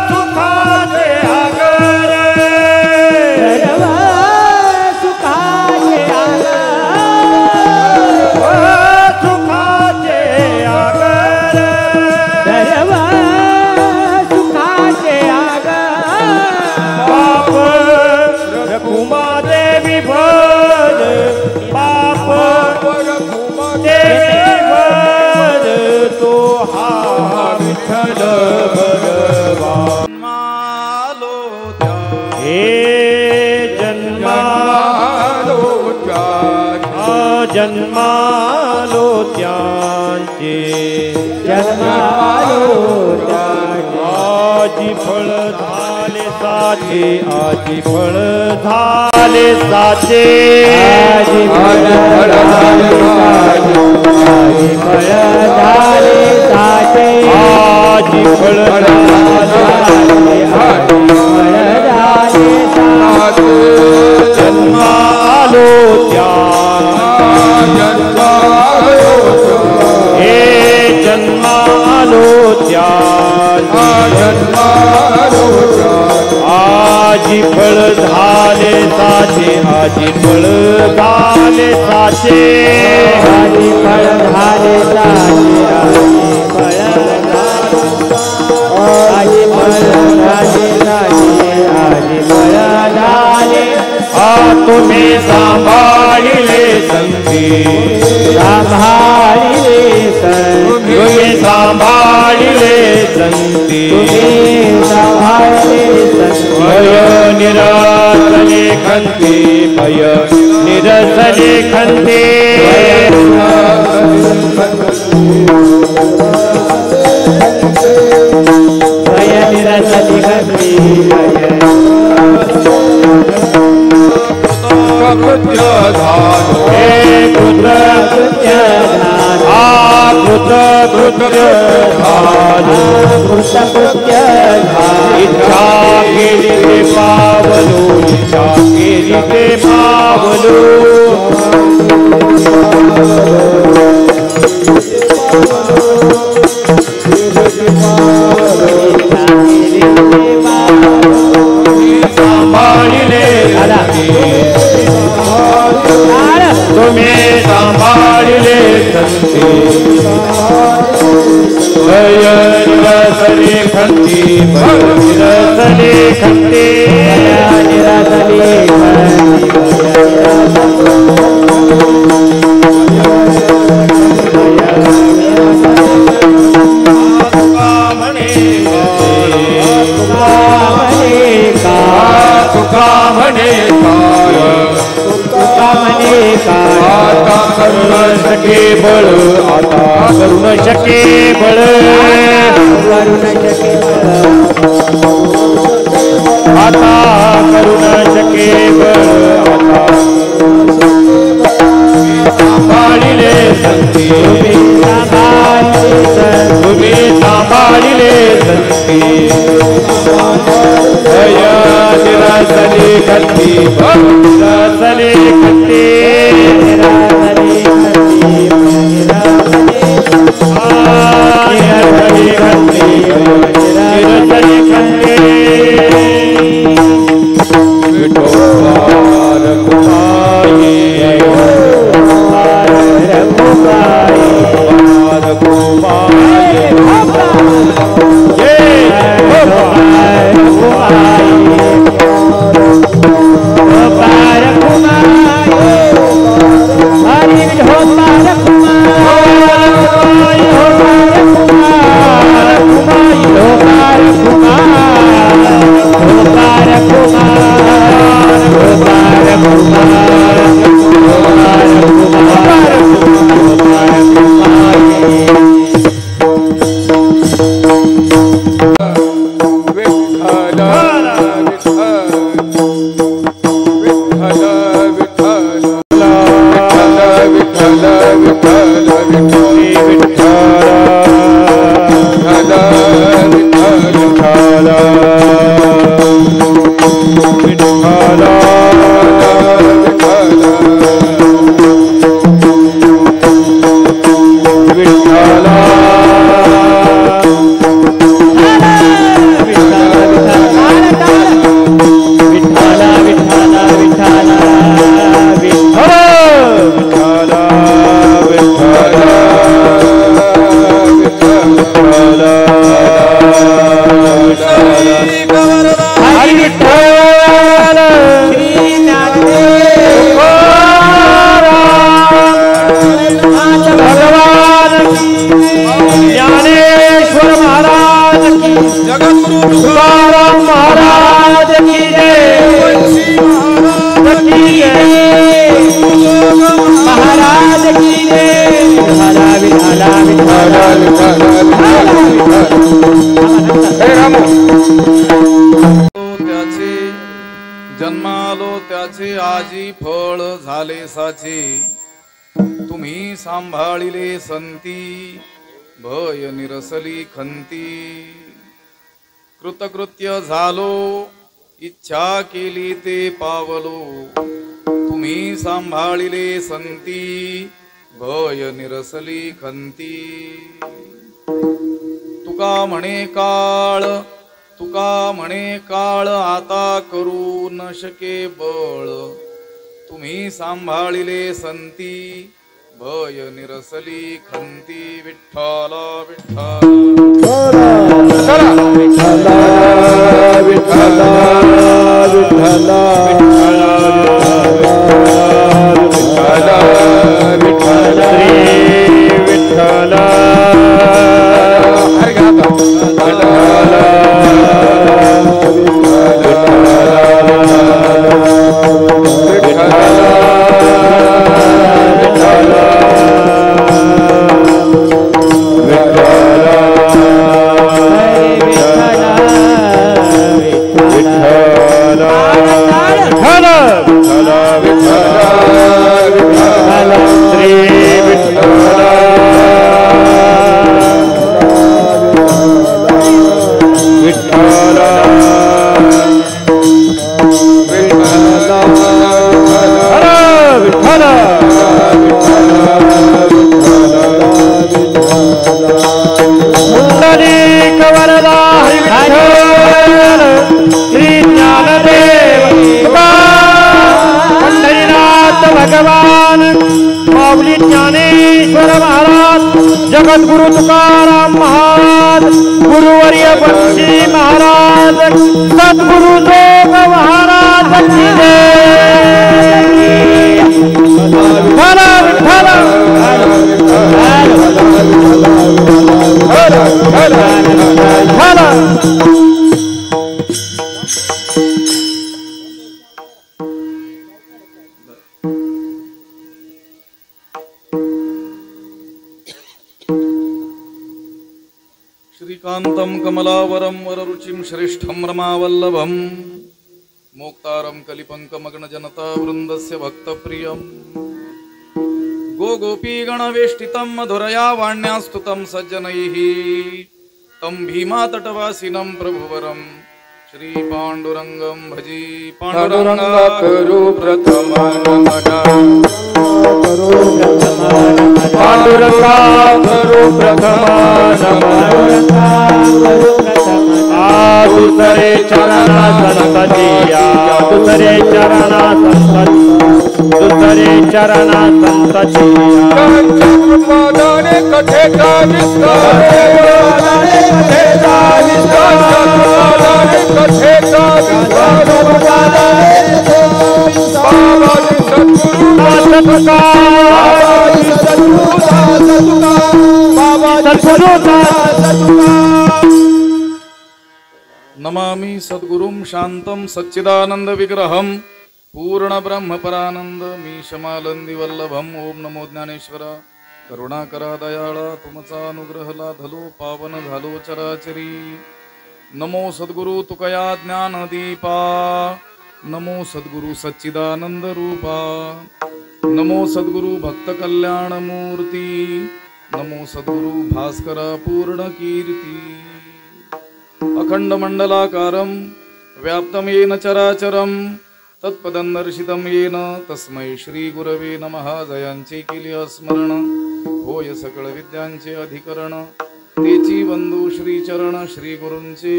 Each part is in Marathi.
सुखान जन्मालो त्यांचे आजी फळ झाले साचे आजी फळ झाले साचे आजी फळ झाले साचे आजी फळ जन्मालो जन्मालो आजी फळ झाले साचे आजी फळ झाले साचे आजी फळ झाले साचे आजी फळ झाले साचे आजी फळ झाले तुम्ही सांभाळिले संती सांभाळिले तुम्ही सांभाळिले संती भय निरसने खंते भय निरसने खंते भय निरसने खंते कृत्य इच्छा केली ते पावलो इच्छा केली ते पावलो सांभाळिले तुम्ही सांभाळिले संती भय निरसने खंती भय निरसने खंती निरसने आता करुण शके बळ आता करुण शके बळ आता करुण शके बळ आता सांभाळिले संती तुम्ही सांभाळिले संती भय निरसने खंती निरसने खंती जगद्गुरु तुकाराम महाराज महाराज की जय महाराज की जय हरा विठाला त्याचे जन्मालो त्याचे आजी फळ झाले साचे तुम्ही सांभाळिले संती भय निरसली खंती कृतकृत्य झालो इच्छा केली ते पावलो तुम्ही सांभाळिले संती भय निरसली खंती तुका म्हणे काळ आता करू न शके बळ तुम्ही सांभाळिले संती भय निरसली खंती विठ्ठल विठ्ठल विठ्ठल विठ्ठल विठ्ठल विठ्ठल श्री विठ्ठल भगवान माऊली ज्ञानेश्वर महाराज जगद्गुरु तुकाराम महाराज गुरुवर्य बंशी महाराज सद्गुरु जोग महाराज की जय श्रीकांतं कमलावरं वररुचिं श्रेष्ठं रमावल्लभं मोक्तारं कलिपङ्कमग्न जनता वृन्दस्य भक्तप्रियं गोगोपीगणवेष्टितं मधुरया वाण्या स्तुतं सज्जनैः तं भीमातटवासिनं प्रभुवरं श्री पाण्डुरङ्गं भजी पाण्डुरङ्गा करो प्रथमा नमना पाण्डुरङ्गा करो प्रथमा नमना दुसरे चरणा संततिया दुसरे चरणा संतति दुसरे चरणा संततिया कंचन कठे का विस्तार कठे का विस्तार कठे का नमामि सद्गुरुं शान्तं सच्चिदानंद विग्रहं पूर्ण ब्रह्म परानंद मीशमालंदी वल्लभम ओम नमो ज्ञानेश्वर करुणाकरा दयाळा तुमचा अनुग्रह लाधलो पावन झालो चराचरी नमो सद्गुरु तुकया ज्ञान दीपा नमो सद्गुरु सच्चिदानंद रूपा नमो सद्गुरु भक्त कल्याण मूर्ती नमो सद्गुरु भास्कर पूर्ण कीर्ती अखंड मंडलाकारं व्याप्तं येन चराचरं तत्पदं दर्शितं येन तस्मै श्री गुरवे नमः जयांचे केले स्मरण होय सकळ विद्यांचे अधिकरण तेची बंधू श्री चरण श्री गुरूंचे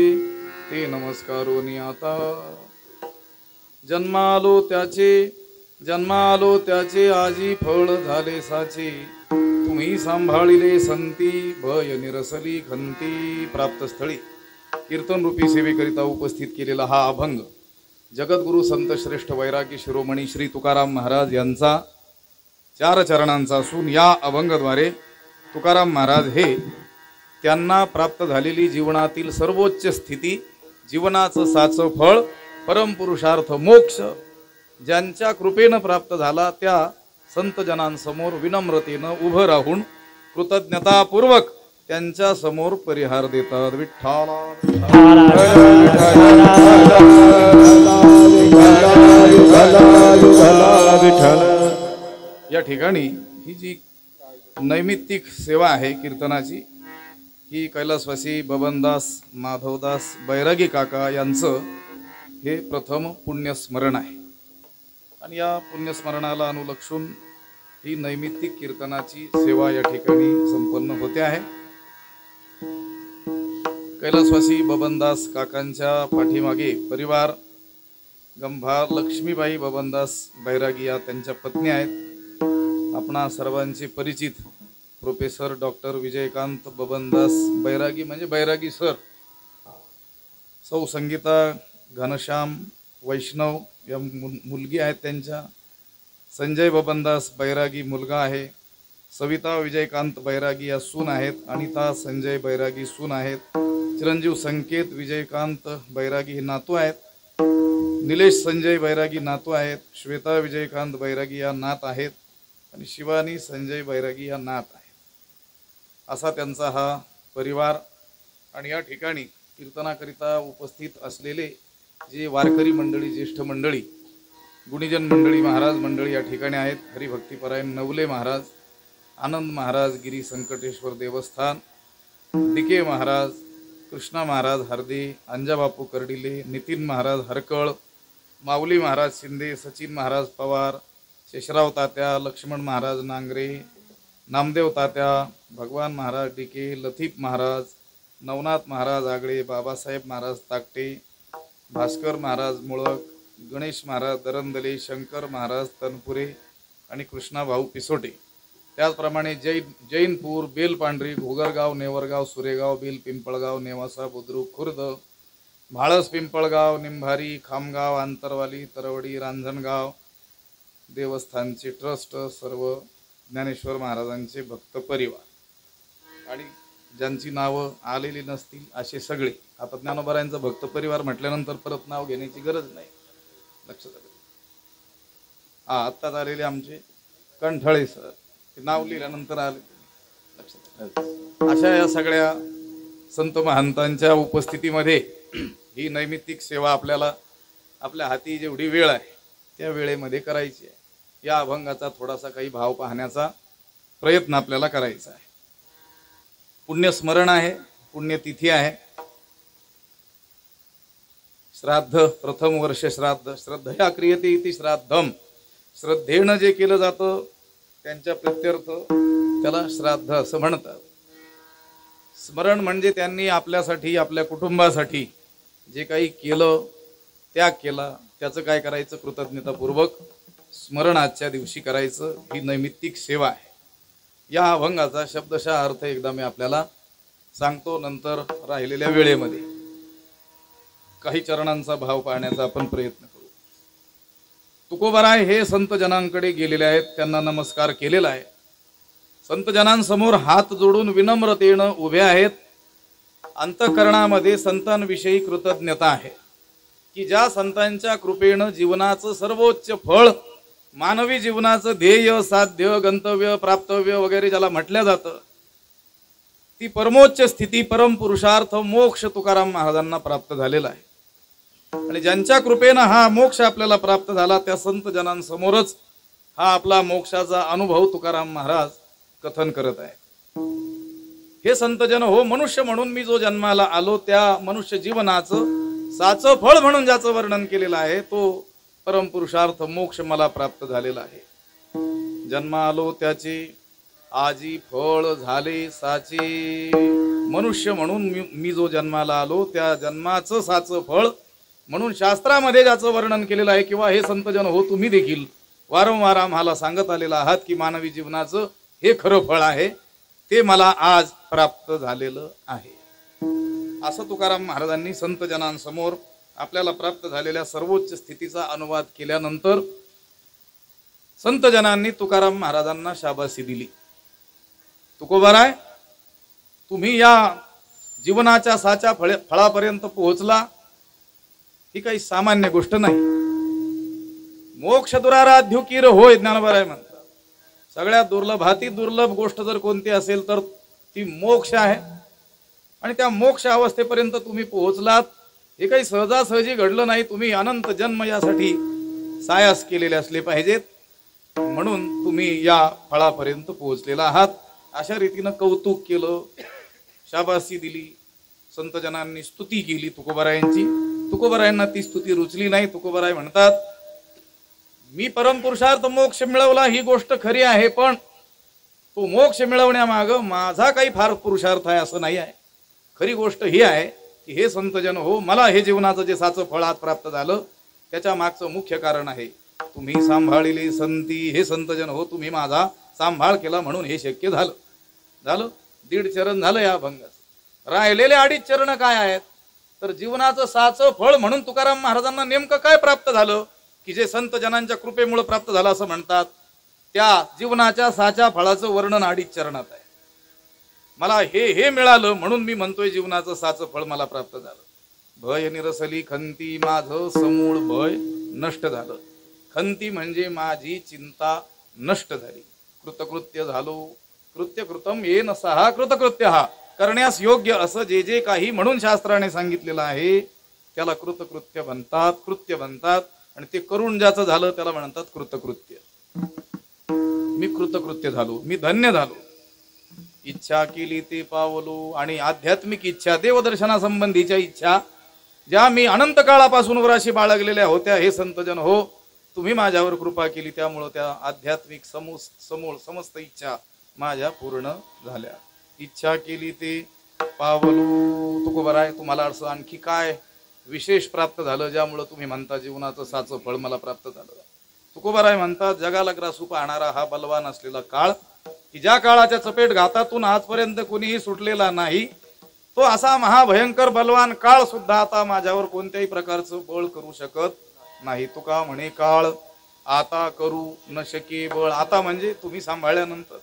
ते नमस्कारोनी आता जन्मालो त्याचे आजी फळ झाले साचे तुम्ही सांभाळिले संती भय निरसली खंती प्राप्त स्थळी कीर्तन रूपी सेवेकरिता उपस्थित केलेला हा अभंग जगद्गुरु संत श्रेष्ठ वैरागी शिरोमणी श्री तुकाराम महाराज यांचा 4 चरणांचा असून या अभंगाद्वारे तुकाराम महाराज हे त्यांना प्राप्त झालेली जीवनातील सर्वोच्च स्थिती जीवनाचं साचं फळ परमपुरुषार्थ मोक्ष ज्यांच्या कृपेनं प्राप्त झाला त्या संत जनांसमोर विनम्रतेनं उभं राहून कृतज्ञतापूर्वक त्यांच्या समोर परिहार देतात. विठ्ठला या ठिकाणी ही जी नैमित्तिक सेवा आहे कीर्तनाची, ही कैलासवासी बबनदास माधवदास बैरागी काका यांचं हे प्रथम पुण्यस्मरण आहे. आणि या पुण्यस्मरणाला अनुलक्षून ही नैमित्तिक कीर्तनाची सेवा या ठिकाणी संपन्न होते आहे. कैलासवासी बबनदास काकांच्या पाठीमागे परिवार गंभा लक्ष्मीबाई बबनदास बैरागी या त्यांच्या पत्नी आहेत. आपणा सर्वांचे परिचित प्रोफेसर डॉक्टर विजयकांत बबनदास बैरागी म्हणजे बैरागी सर, सौ संगीता घनश्याम वैष्णव या मुलगी आहेत त्यांच्या, संजय बबनदास बैरागी मुलगा आहे, सविता विजयकांत बैरागी या सून आहेत, अनिता संजय बैरागी सून आहेत, चिरंजीव संकेत विजयकांत बैरागी हे नातू आहेत, निलेश संजय बैरागी नातू आहेत, श्वेता विजयकांत बैरागी या नात आहेत आणि शिवानी संजय बैरागी या नात आहेत. असा त्यांचा हा परिवार. आणि या ठिकाणी कीर्तनाकरिता उपस्थित असलेले जे वारकरी मंडळी, ज्येष्ठ मंडळी, गुणीजन मंडळी, महाराज मंडळी या ठिकाणी आहेत. हरिभक्तीपरायण नवले महाराज, आनंद महाराज गिरी संकटेश्वर देवस्थान, डिके महाराज, कृष्णा महाराज हरदे, अंजाबापू कर्डिले, नितीन महाराज हरकळ, माऊली महाराज शिंदे, सचिन महाराज पवार, शेषराव तात्या, लक्ष्मण महाराज नांगरे, नामदेव तात्या, भगवान महाराज डिके, लतीफ महाराज, नवनाथ महाराज आगळे, बाबासाहेब महाराज ताकटे, भास्कर महाराज मुळक, गणेश महाराज दरंदले, शंकर महाराज तनपुरे आणि कृष्णा भाऊ पिसोटे. त्याचप्रमाणे जैनपूर, बेलपांढरी, घोगरगाव, नेवरगाव, सुरेगाव, बेल पिंपळगाव, नेवासा, बुद्रुक, खुर्द, म्हाळस पिंपळगाव, निंभारी, खामगाव, आंतरवाली, तरवडी, रांजणगाव देवस्थानचे ट्रस्ट, सर्व ज्ञानेश्वर महाराजांचे भक्त परिवार आणि ज्यांची नावं आलेली नसतील असे सगळे. आता ज्ञानोबारायांचा भक्त परिवार म्हटल्यानंतर परत नाव घेण्याची गरज नाही, लक्षात आलं. आत्ताच आलेले आमचे कंठळे सर, ते नाव लिहिल्यानंतर आले, लक्षात आलं. अशा या सगळ्या संत महंतांच्या उपस्थितीमध्ये ही नैमित्तिक सेवा आपल्याला आपल्या हाती जेवढी वेळ आहे त्या वेळेमध्ये करायची आहे. या अभंगाचा थोडासा काही भाव पाहण्याचा प्रयत्न आपल्याला करायचा आहे. पुण्यस्मरण आहे, पुण्यतिथी आहे. श्राद्ध, प्रथम वर्ष श्राद्ध, श्रद्धया क्रियते इति श्राद्धम, श्रद्धेनं जे केलं जातं त्यांच्या प्रत्यर्थ त्याला श्राद्ध असं म्हणतात. स्मरण म्हणजे त्यांनी आपल्यासाठी, आपल्या कुटुंबासाठी जे काही केलं, त्याग केला, त्याचं काय करायचं, कृतज्ञतापूर्वक स्मरण आजच्या दिवशी करायचं. ही नैमित्तिक सेवा आहे. या अभंगाचा शब्दशः अर्थ एकदा मी आपल्याला सांगतो, नंतर राहिलेल्या वेळेमध्ये काही चरणांचा भाव पाहण्याचा आपण प्रयत्न करू. तुकोबाराय हे संत जनांकडे गेलेले आहेत, त्यांना नमस्कार केलेला आहे. संत जनांसमोर हात जोडून विनम्रतेनं उभे आहेत. अंतःकरणामध्ये संतांविषयी कृतज्ञता आहे की ज्या संतांच्या कृपेनं जीवनाचं सर्वोच्च फळ, मानवी जीवनाचं ध्येय, साध्य, गंतव्य, प्राप्तव्य वगैरे ज्याला म्हटलं जातं, ती परमोच्च स्थिती, परमपुरुषार्थ मोक्ष तुकाराम महाराजांना प्राप्त झालेला आहे. आणि ज्यांच्या कृपेनं हा मोक्ष आपल्याला प्राप्त झाला त्या संत जनांसमोरच हा आपला मोक्षाचा अनुभव तुकाराम महाराज कथन करत आहे. हे संतजन हो, मनुष्य म्हणून मी जो जन्माला आलो त्या मनुष्य जीवनाचं साचं फळ म्हणून ज्याचं वर्णन केलेलं आहे तो परमपुरुषार्थ मोक्ष मला प्राप्त झालेला आहे. जन्म आलो त्याचे आजी फळ झाले साचे. मनुष्य म्हणून मी जो जन्माला आलो त्या जन्माचं साचं फळ म्हणून शास्त्रामध्ये ज्याचं वर्णन केलेलं आहे, किंवा हे संतजन हो तुम्ही देखील वारंवार आम्हाला सांगत आलेला आहात की मानवी जीवनाचं हे खरं फळ आहे, ते मला आज प्राप्त झालेलं आहे. असं तुकाराम महाराजांनी संत जनांसमोर आपल्याला प्राप्त झालेल्या सर्वोच्च स्थितीचा अनुवाद केल्यानंतर संत जनांनी तुकाराम महाराजांना शाबासी दिली. तुकोबाराय, तुम्ही या जीवनाच्या साच्या फळापर्यंत पोहोचला, ही काही सामान्य गोष्ट नाही. मोक्ष दुराराध्युकीर होय ज्ञानोबा म्हणतात. सगळ्यात दुर्लभाती दुर्लभ गोष्ट जर कोणती असेल तर ती मोक्ष आहे. आणि त्या मोक्ष अवस्थेपर्यंत तुम्ही पोहोचलात. हे काही सहजासहजी घडलं नाही. तुम्ही अनंत जन्म यासाठी सायास केलेले असले पाहिजेत. म्हणून तुम्ही या फळापर्यंत पोहोचलेला आहात. अशा रीतीनं कौतुक केलं, शाबासी दिली, संतजनांनी स्तुती केली तुकोबारायांची. तुकोबारायांना ती स्तुती रुचली नाही. तुकोबाराय म्हणतात, मी परमपुरुषार्थ मोक्ष मिळवला ही गोष्ट खरी आहे, पण तो मोक्ष मिळवण्यामाग माझा काही फार पुरुषार्थ आहे असं नाही आहे. खरी गोष्ट ही आहे की हे संतजन हो, मला हे जीवनाचं जे साचं फळ आज प्राप्त झालं त्याच्या मागचं मुख्य कारण आहे तुम्ही सांभाळिले संती. हे संतजन हो, तुम्ही माझा सांभाळ केला म्हणून हे शक्य झालं. 1.5 चरण झालं या अभंगाचं. राहिलेले 2.5 चरण काय आहेत तर जीवनाचं साचं फळ म्हणून तुकाराम महाराजांना नेमकं काय प्राप्त झालं की जे संत जनांच्या कृपेमुळे प्राप्त झालं असं म्हणतात. त्या जीवनाच्या साच्या फळाचं वर्णन 2.5 चरणात आहे. मला हे मिळालं म्हणून मी म्हणतोय जीवनाचं साचं फळ मला प्राप्त झालं. भय निरसली खंती, माझं समूळ भय नष्ट झालं. खंती म्हणजे माझी चिंता नष्ट झाली. कृतकृत्य झालो, कृत्य कृतम येन सहा कृतकृत्य हा. करण्यास योग्य असं जे जे काही म्हणून शास्त्राने सांगितलेलं आहे त्याला कृतकृत्य म्हणतात, कृत्य म्हणतात. आणि ते करून ज्याचं झालं त्याला म्हणतात कृतकृत्य. मी कृतकृत्य झालो, मी धन्य झालो. इच्छा केली ते पावलो. आणि आध्यात्मिक इच्छा, देवदर्शनासंबंधीच्या इच्छा ज्या मी अनंत काळापासून वराशी बाळगलेल्या होत्या, हे संतजन हो, तुम्ही माझ्यावर कृपा केली त्यामुळं त्या आध्यात्मिक समूळ समस्त इच्छा माझ्या पूर्ण झाल्या. इच्छा केली ते पावलो. तुकोबाराय, तुम्हाला असं आणखी काय विशेष प्राप्त झालं ज्यामुळं तुम्ही म्हणता जीवनाचं साचं फळ मला प्राप्त झालं. तुकोबाराय म्हणतात, जगाला ग्रासू पाहणारा हा बलवान असलेला काळ की ज्या काळाच्या चपेट घातातून आजपर्यंत कोणीही सुटलेला नाही, तो असा महाभयंकर बलवान काळ सुद्धा आता माझ्यावर कोणत्याही प्रकारचं बळ करू शकत नाही. तुका म्हणे काळ आता करू न शके बळ. आता म्हणजे तुम्ही सांभाळल्यानंतर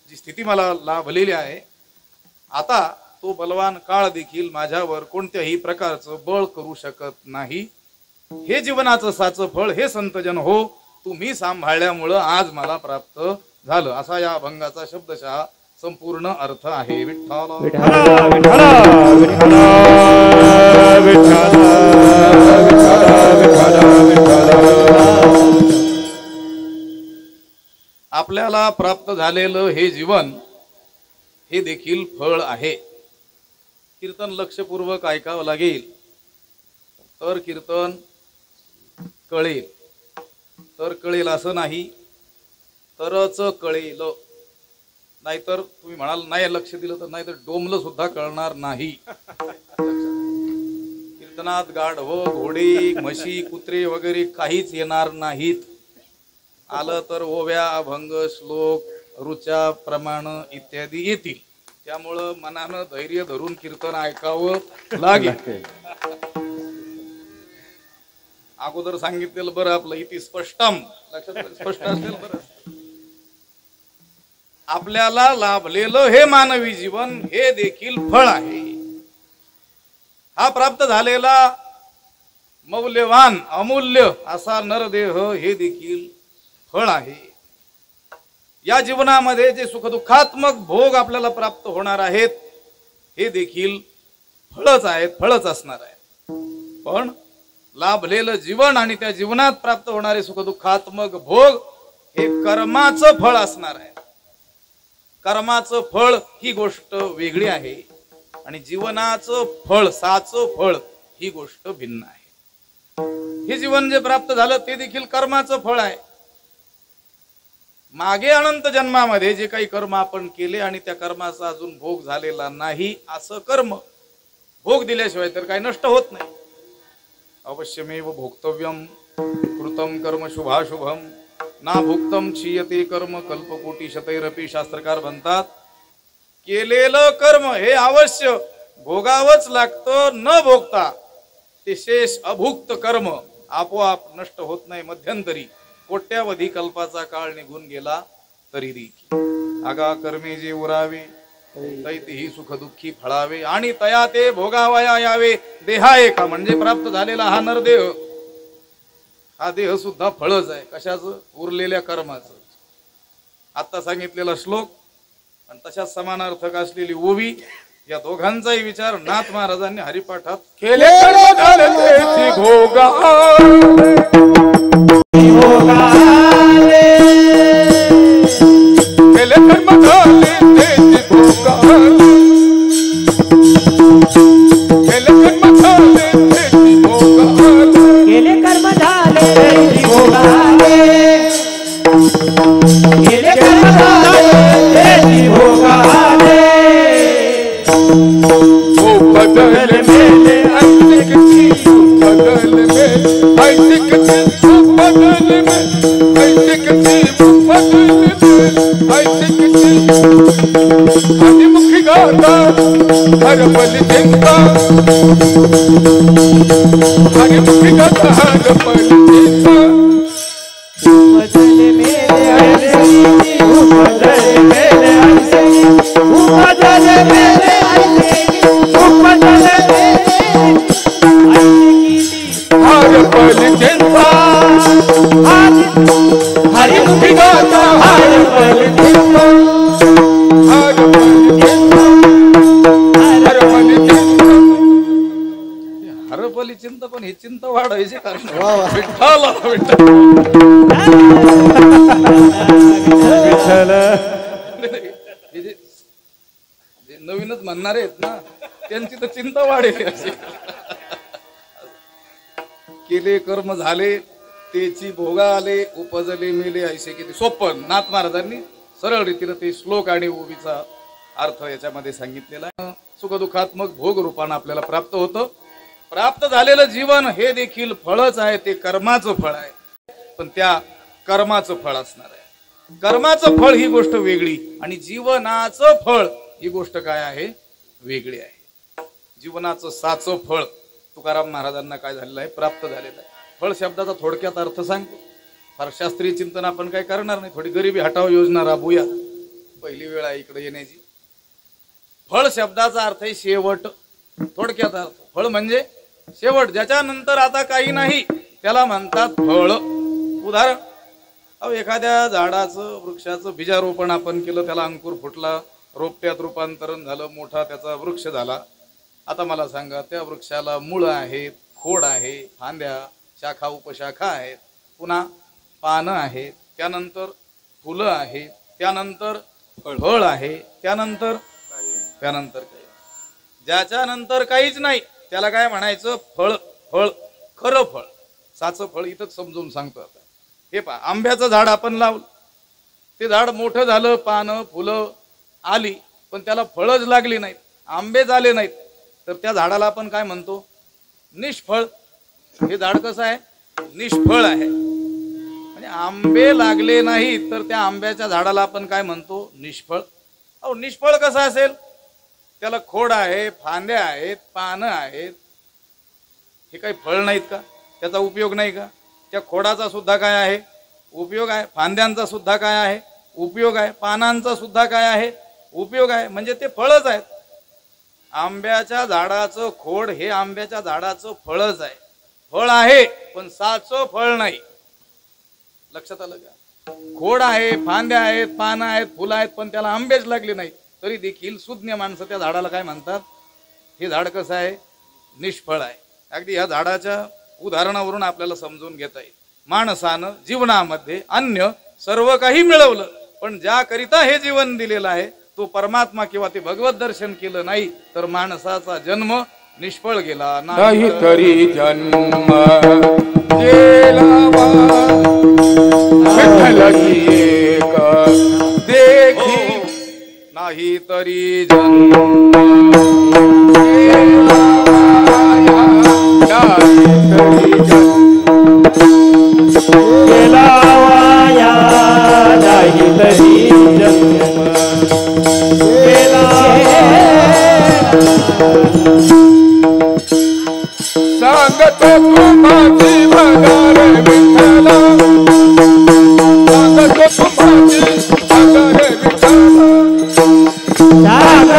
जी स्थिती मला लाभलेली आहे, आता तो बलवान काळ देखील माझ्यावर कोणत्याही प्रकारचं बळ करू शकत नाही. हे जीवनाचं साचं फळ हे संतजन हो, तुम्ही सांभाळल्यामुळं आज मला प्राप्त झालं. असा या अभंगाचा शब्दशः संपूर्ण अर्थ आहे. विठ्ठल विठ्ठल विठ्ठल विठ्ठल विठ्ठल विठ्ठल विठ्ठल. आपल्याला प्राप्त झालेलं हे जीवन हे देखील फळ आहे. कीर्तन लक्षपूर्वक ऐकावं लागेल तर कीर्तन कळेल. तर कळेल असं नाही, तरच कळेल. नाहीतर तुम्ही म्हणाल नाही लक्ष दिलं तर नाहीतर डोमलं सुद्धा कळणार नाही. कीर्तनात गाढव, घोडे, म्हशी, कुत्रे वगैरे काहीच येणार नाहीत. आलं तर ओव्या, अभंग, श्लोक, रुचा, प्रमाण इत्यादी येतील. त्यामुळं मनानं धैर्य धरून कीर्तन ऐकावं लागेल. अगोदर सांगितलेलं बरं, आपलं इति स्पष्टम लक्षात स्पष्ट असेल बरं. आपल्याला लाभलेलं हे मानवी जीवन हे देखील फळ आहे. हा प्राप्त झालेला मौल्यवान अमूल्य असा नरदेह हे देखील फळ आहे. या जीवनामध्ये जे सुखदुःखात्मक भोग आपल्याला प्राप्त होणार आहेत हे देखील फळच आहेत, फळच असणार आहे. पण लाभलेलं जीवन आणि त्या जीवनात प्राप्त होणारे सुखदुःखात्मक भोग हे कर्माचं फळ असणार आहे. कर्माचं फळ ही गोष्ट वेगळी आहे आणि जीवनाचं फळ, साचं फळ ही गोष्ट भिन्न आहे. हे जीवन जे प्राप्त झालं ते देखील कर्माचं फळ आहे. मागे अनंत जन्मामध्ये जे काही कर्म आपण केले आणि त्या कर्माचा अजून भोग झालेला नाही, असं कर्म भोग दिल्याशिवाय तर काही नष्ट होत नाही. अवश्यमेव भोक्तव्यम कृतम कर्म शुभाशुभम ना भुक्तम क्षीयते कर्म कल्पकोटी शतैरपी. शास्त्रकार म्हणतात केलेलं कर्म हे अवश्य भोगावंच लागतं. न भोगता ते शेष अभुक्त कर्म आपोआप नष्ट होत नाही. मध्यंतरी कोट्यावधी कल्पाचा काळ निघून गेला तरी देखील. आगा कर्मे जे उरावे दैती सुख दुःखी फळावे आणि तया ते भोगावया यावे. देहा एका म्हणजे प्राप्त झालेला हा नरदेह, हा देह सुद्धा फळच आहे. कशाचं? उरलेल्या कर्माचं. आता सांगितलेला श्लोक आणि तशाच समानार्थक असलेली ओवी, या दोघांचाही विचार नाथ महाराजांनी हरिपाठात केले भोगा केले कर्म झाले त्याची भोगा केले कर्म झाले त्याची भोगा केले कर्म झाले त्याची भोगा केले कर्म झाले त्याची भोगा बदल मेले ऐसे किसी बदल में ऐसे किसी बदल में ऐसे किसी बदल में ऐसे किसी हरिमुखी गाता हर पल चिंता हरिमुखी गाता हर पल चिंता बदल मेरे ऐसे बदल मेरे ऐसे बदल मेरे ऐसे हर पल चिंता हरिमुखी गाता हर पल चिंता हर पल चिंता हर पल चिंता. हरपली चिंता, पण ही चिंता वाढायची कारण विठ्ठल विठ्ठल हे जे नवीनच म्हणणारे आहेत ना, त्यांची तर चिंता वाढेल अशी. केले कर्म झाले तेची भोगा आले, उपजले मेले ऐसे किती. सोपं नाथ महाराजांनी सरळ रीतीने ते श्लोक आणि ओवीचा अर्थ याच्यामध्ये सांगितलेला आहे. सुखदुःखात्मक भोग रूपानं आपल्याला प्राप्त होतं. प्राप्त झालेलं जीवन हे देखील फळच आहे, ते कर्माचं फळ आहे. पण त्या कर्माचं फळ असणार आहे. कर्माचं फळ ही गोष्ट वेगळी आणि जीवनाचं फळ ही गोष्ट काय आहे? वेगळी आहे. जीवनाचं साचं फळ तुकाराम महाराजांना काय झालेलं आहे? प्राप्त झालेलं आहे. फळ शब्दाचा थोडक्यात अर्थ सांगतो. फार शास्त्रीय चिंतन आपण काय करणार नाही. थोडी गरिबी हटाव योजना राबूया. पहिली वेळ आहे इकडे येण्याची. फळ शब्दाचा अर्थ आहे शेवट. थोडक्यात अर्थ फळ म्हणजे शेवट, ज्याच्यानंतर आता काही नाही त्याला म्हणतात फळ. उदाहरण, अहो एखाद्या झाडाचं वृक्षाचं बीजारोपण आपण केलं, त्याला अंकुर फुटला, रोपट्यात रूपांतरण झालं, मोठा त्याचा वृक्ष झाला. आता मला सांगा, त्या वृक्षाला मुळं आहेत, खोड आहे, फांद्या, शाखा उपशाखा आहेत, पुन्हा पानं आहेत, त्यानंतर फुलं आहेत, त्यानंतर फळ आहे, त्यानंतर काही, ज्याच्यानंतर काहीच नाही त्याला काय म्हणायचं? फळ. फळ खरं फळ, साचं फळ इथंच समजून सांगतो. आता हे पहा, आंब्याचं झाड आपण लावलं, ते झाड मोठं झालं, पानं फुलं आली, पण त्याला फळच लागली नाहीत, आंबे झाले नाहीत, तर त्या झाडाला आपण काय म्हणतो? निष्फळ. हे झाड कसं आहे? निष्फळ आहे. म्हणजे आंबे लागले नाहीत तर त्या आंब्याच्या झाडाला आपण काय म्हणतो? निष्फळ. अहो निष्फळ कसं असेल? त्याला खोड आहे, फांद्या आहेत, पानं आहेत, हे काही फळ नाहीत का? त्याचा उपयोग नाही का? त्या खोडाचा सुद्धा काय आहे? उपयोग आहे. फांद्यांचा सुद्धा काय आहे? उपयोग आहे. पानांचा सुद्धा काय आहे? उपयोग आहे. म्हणजे ते फळच आहेत. आंब्याच्या झाडाचं खोड हे आंब्याच्या झाडाचं फळच आहे. फळ आहे पण साचं फळ नाही. लक्षात आलं का? खोड आहे, फांद्या आहेत, पानं आहेत, फुलं आहेत, पण त्याला आंबेच लागले नाही, तरी देखील सुज्ञ माणसं त्या झाडाला काय म्हणतात? हे झाड कसं आहे? निष्फळ आहे. अगदी या झाडाच्या उदाहरणावरून आपल्याला समजून घेता येईल. माणसानं जीवनामध्ये अन्य सर्व काही मिळवलं, पण ज्याकरिता हे जीवन दिलेलं आहे तो परमात्मा किंवा ते भगवत दर्शन केलं नाही तर माणसाचा जन्म निष्फळ गेला. नाही तरी जन्म गेला विठ्ठलाची एक देखी, नाही तरी जन्म गेला नाही तरी जन्म गेला वाया, नाही तरी जन्म गेला. सांगतो तू माझी भगार विठ्ठला, सांगतो तू माझी भगार विठ्ठला, सांगतो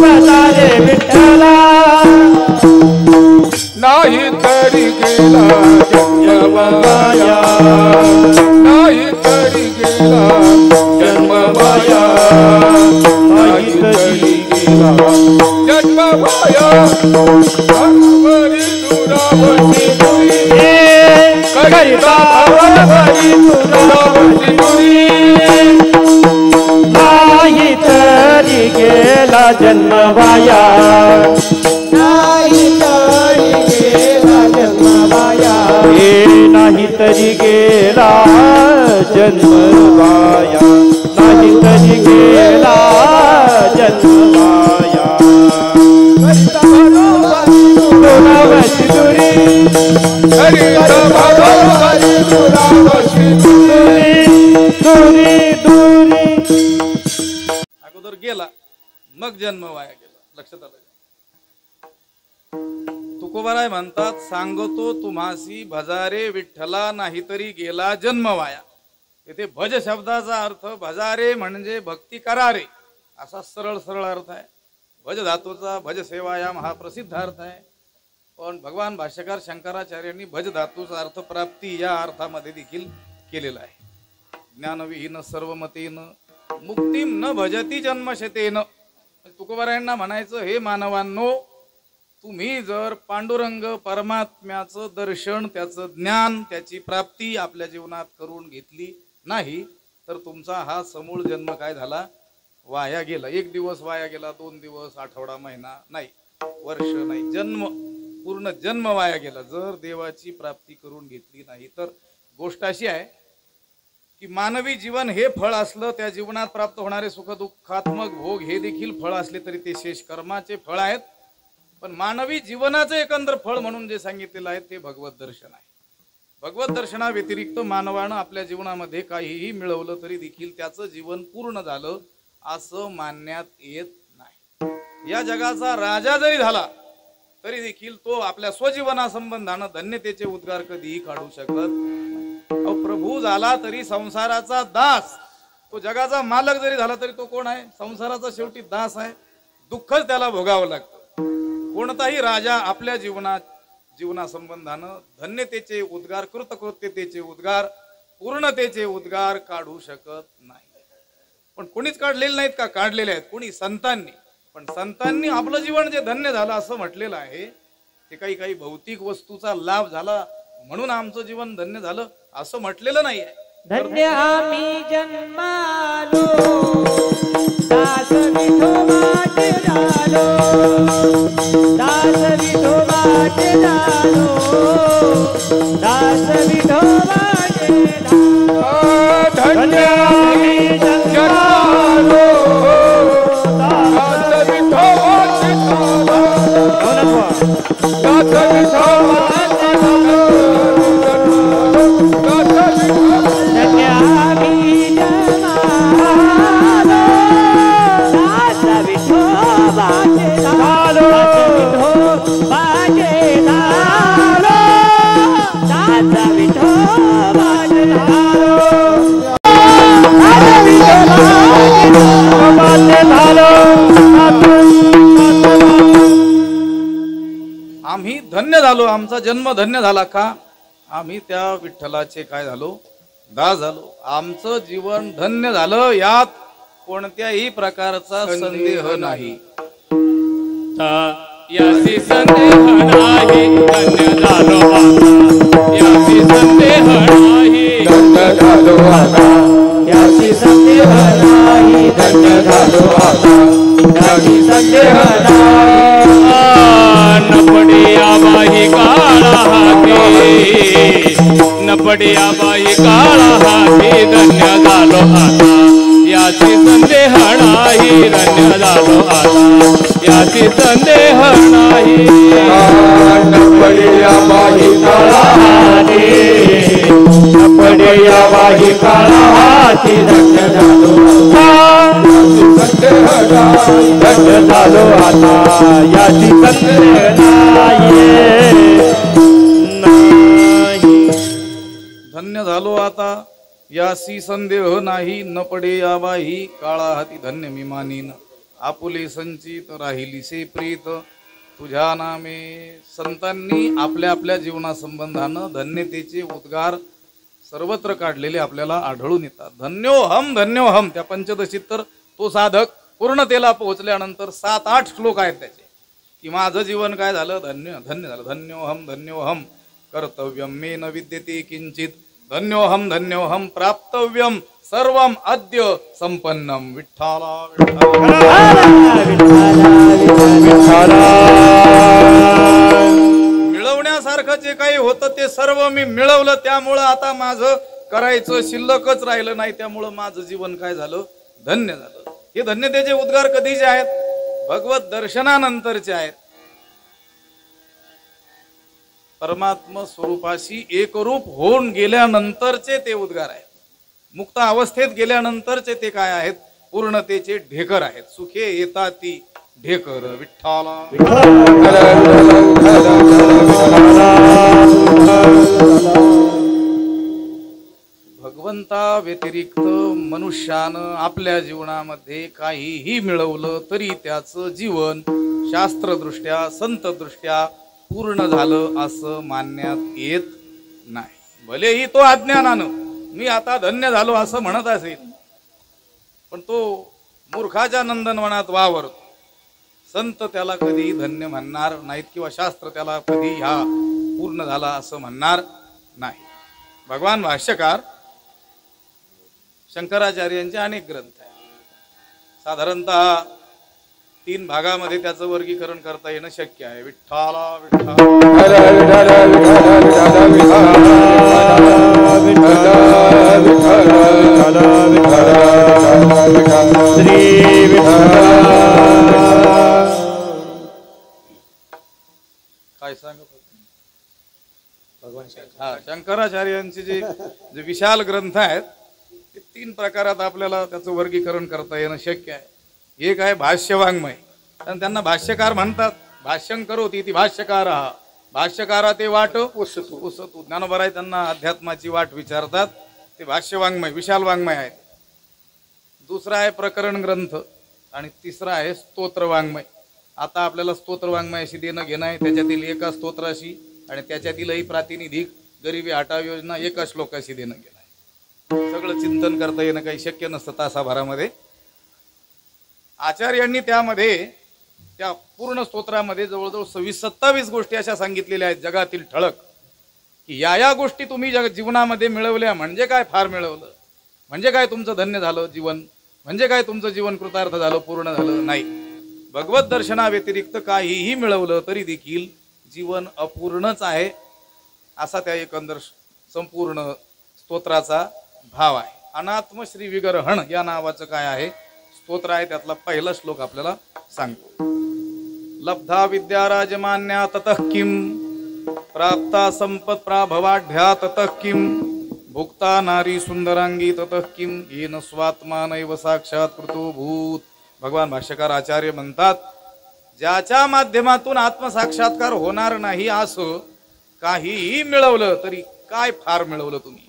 भजारे विठ्ठला नाही तरी गेला जन्मवाया नाही तरी गेला जन्मवाया नाही तरी गेला जन्मवाया हरवरी दुरावती दुरी करिता हरवरी दुरावती दुरी नाही तरी गेला जन्मवाया नाही तरी गेला जन्मवाया हे नाही तरी गेला जन्मवाया नाही तरी गेला जन्मवाया दुरावती दुरी करिता हरवरी दुरावती दुरी दुरी दुरी अगोदर गेला मग जन्म वाया गेला. लक्षात आलं? तुकोबाराय म्हणतात सांगतो तुम्हासी भजारे विठ्ठला नाहीतरी गेला जन्म वाया. येथे भज शब्दाचा अर्थ भजारे म्हणजे भक्ती करारे असा सरळ सरळ अर्थ आहे. भज धातूचा भज सेवायाम हा प्रसिद्ध अर्थ आहे. पण भगवान भाष्यकार शंकराचार्यांनी भज धातूचा अर्थ प्राप्ती या अर्थामध्ये देखील केलेला आहे. ज्ञानविहीन सर्वमतेन मुक्तीम न भजती जन्मशतेन. तुकोबारायांना म्हणायचं हे मानवांनो तुम्ही जर पांडुरंग परमात्म्याचं दर्शन त्याचं ज्ञान त्याची प्राप्ती आपल्या जीवनात करून घेतली नाही तर तुमचा हा समूळ जन्म काय झाला वाया गेला. एक दिवस वाया गेला, 2 दिवस, आठवडा, महिना नाही, वर्ष नाही, जन्म पूर्ण जन्म वाया गेला जर देवाची प्राप्ती करून घेतली नाही तर. गोष्ट अशी आहे की मानवी जीवन हे फळ असलं त्या जीवनात प्राप्त होणारे सुखदुःखात्मक भोग हे देखील फळ असले तरी ते शेष कर्माचे फळ आहेत. पण मानवी जीवनाचं एकंदर फळ म्हणून जे सांगितलेलं आहे ते भगवत दर्शन आहे. भगवत दर्शना व्यतिरिक्त मानवानं आपल्या जीवनामध्ये काहीही मिळवलं तरी देखील त्याचं जीवन पूर्ण झालं असं मानण्यात येत नाही. या जगाचा राजा जरी झाला तरी देखील तो आपल्या स्वजीवना संबंधानं धन्यतेचे उद्गार कधीही काढू शकत. प्रभू झाला तरी संसाराचा दास, तो जगाचा मालक जरी झाला तरी तो कोण आहे? संसाराचा शेवटी दास आहे. दुःखच त्याला भोगावं लागतं. कोणताही राजा आपल्या जीवनासंबंधानं धन्यतेचे उद्गार, कृतकृत्यतेचे उद्गार, पूर्णतेचे उद्गार काढू शकत नाही. पण कोणीच काढलेले नाहीत का? काढलेले आहेत. कोणी? संतांनी. पण संतांनी आपलं जीवन जे धन्य झालं असं म्हटलेलं आहे ते काही भौतिक वस्तूचा लाभ झाला म्हणून आमचं जीवन धन्य झालं असं म्हटलेलं नाही आहे. धन्य आम्ही जन्मालो दास विठोबाचे झालो दास विठोबाचे झालो दास विठोबाचे झालो. धन्य आम्ही जन्मालो दास विठोबाचे झालो दास विठोबाचे झालो. धन्य आम्ही जन्मालो दास विठोबाचे झालो विठोबाचे झालो दास विठोबाचे झालो आम्ही धन्य झालो. आमचा जन्म धन्य झाला का? आम्ही त्या विठ्ठलाचे काय झालो? दास झालो. आमचं जीवन धन्य झालं यात कोणत्याही प्रकारचा संदेह नाही. याची संदेह नाही धन्य झालो आता. याची संदेह नाही धन्य झालो आता. याची संदेह नाही धन्य झालो आता. याची संदेह नाही. न पडिया बाई काळा हाती न पडिया बाई काळा हाती धन्य झालो आता. याची संदेह नाही धन्य झालो आता. याची संदेह नाही. न पडिया बाई काळा हाती न पडिया बाई काळा हाती धन्य झालो आता. धन्य झालो आता. याची संदेह नाही. धन्य झालो आता यासी संदेह नाही. न पडे याबाही काळा हाती धन्य मी मानीन. आपुले संचित राहिलीसे प्रीत तुझ्या नामे. संतांनी आपल्या आपल्या जीवनासंबंधानं धन्यतेचे उद्गार सर्वत्र काढलेले आपल्याला आढळून येतात. धन्योहम त्या पंचदशीत तर तो साधक पूर्णतेला पोहोचल्यानंतर 7-8 श्लोक आहेत त्याचे, की माझं जीवन काय झालं, धन्य धन्य झालं. धन्योहम कर्तव्यम मे न विद्यते किंचित धन्योहम प्राप्तव्यम सर्वम अद्य संपन्नम. विठ्ठला मिळवण्यासारखं जे काही होतं ते सर्व मी मिळवलं, त्यामुळं आता माझं करायचं शिल्लकच राहिलं नाही, त्यामुळं माझं जीवन काय झालं, धन्य झालं. हे धन्यतेचे उद्गार कधीचे आहेत, भगवत दर्शनानंतरचे आहेत. परमात्म स्वरूपाशी एकरूप होऊन गेल्यानंतरचे ते उद्गार आहेत. मुक्त अवस्थेत गेल्यानंतरचे ते काय आहेत, पूर्णतेचे ढेकर आहेत. सुखे येता ती ढेकर. विठ्ठला भगवंता व्यतिरिक्त मनुष्यानं आपल्या जीवनामध्ये काहीही मिळवलं तरी त्याचं जीवन शास्त्रदृष्ट्या संतदृष्ट्या पूर्ण झालं असं मानण्यात येत नाही. भलेही तो अज्ञानानं मी आता धन्य झालो असं म्हणत असेल, पण तो मूर्खाच्या नंदनवनात वावरतो. संत त्याला कधी धन्य म्हणणार नाहीत किंवा शास्त्र त्याला कधी ह्या पूर्ण झाला असं म्हणणार नाही. भगवान भाष्यकार शंकराचार्यांचे अनेक ग्रंथ आहेत. साधारणतः 3 भागामध्ये त्याचं वर्गीकरण करता येणं शक्य आहे. विठ्ठला काय सांगत भगवान शंकराचार्यांचे जे विशाल ग्रंथ आहेत ते 3 प्रकारात आपल्याला त्याचं वर्गीकरण करता येणं शक्य आहे. एक आहे भाष्यवाङ्मय, आणि त्यांना भाष्यकार म्हणतात. भाष्यं करोति इति भाष्यकारः. भाष्यकारा ते वाट उसतु. ज्ञानोबराय त्यांना अध्यात्माची वाट विचारतात, ते भाष्यवाङ्मय विशाल वाङ्मय आहेत. दुसरा आहे प्रकरण ग्रंथ, आणि तिसरा आहे स्तोत्र वाङ्मय. आता आपल्याला स्तोत्र वाङ्मयाशी देणं घेणं आहे. त्याच्यातील एका स्तोत्राशी आणि त्याच्यातीलही प्रातिनिधिक गरिबी हटाव योजना एका श्लोकाशी देणं घेणं आहे. सगळं चिंतन करता येणं काही शक्य नसतं तासाभरामध्ये. आचार्यांनी त्यामध्ये त्या पूर्ण स्तोत्रामध्ये जवळजवळ 26-27 गोष्टी अशा सांगितलेल्या आहेत जगातील ठळक, की या गोष्टी तुम्ही जीवनामध्ये मिळवल्या म्हणजे काय फार मिळवलं, म्हणजे काय तुमचं धन्य झालं जीवन, म्हणजे काय तुमचं जीवन कृतार्थ झालं, पूर्ण झालं नाही. भगवत दर्शनाव्यतिरिक्त काहीही मिळवलं तरी देखील जीवन अपूर्णच आहे, असा त्या एकंदर संपूर्ण स्तोत्राचा भाव आहे. अनात्म श्री विग्रहण या नावाचं काय आहे स्तोत्र आहे. त्यातला पहिला श्लोक आपल्याला सांगतो. लब्धा विद्या राजमान्या ततः किम प्राप्ता संपत् प्राभवाढ्या ततः किम भुक्ता नारी सुंदरांगी ततः किम येन स्वात्मानैव साक्षात कृतो भूत. भगवान भाष्यकार आचार्य म्हणतात, ज्याच्या माध्यमातून आत्मसाक्षात्कार होणार नाही असं काहीही मिळवलं तरी काय फार मिळवलं तुम्ही.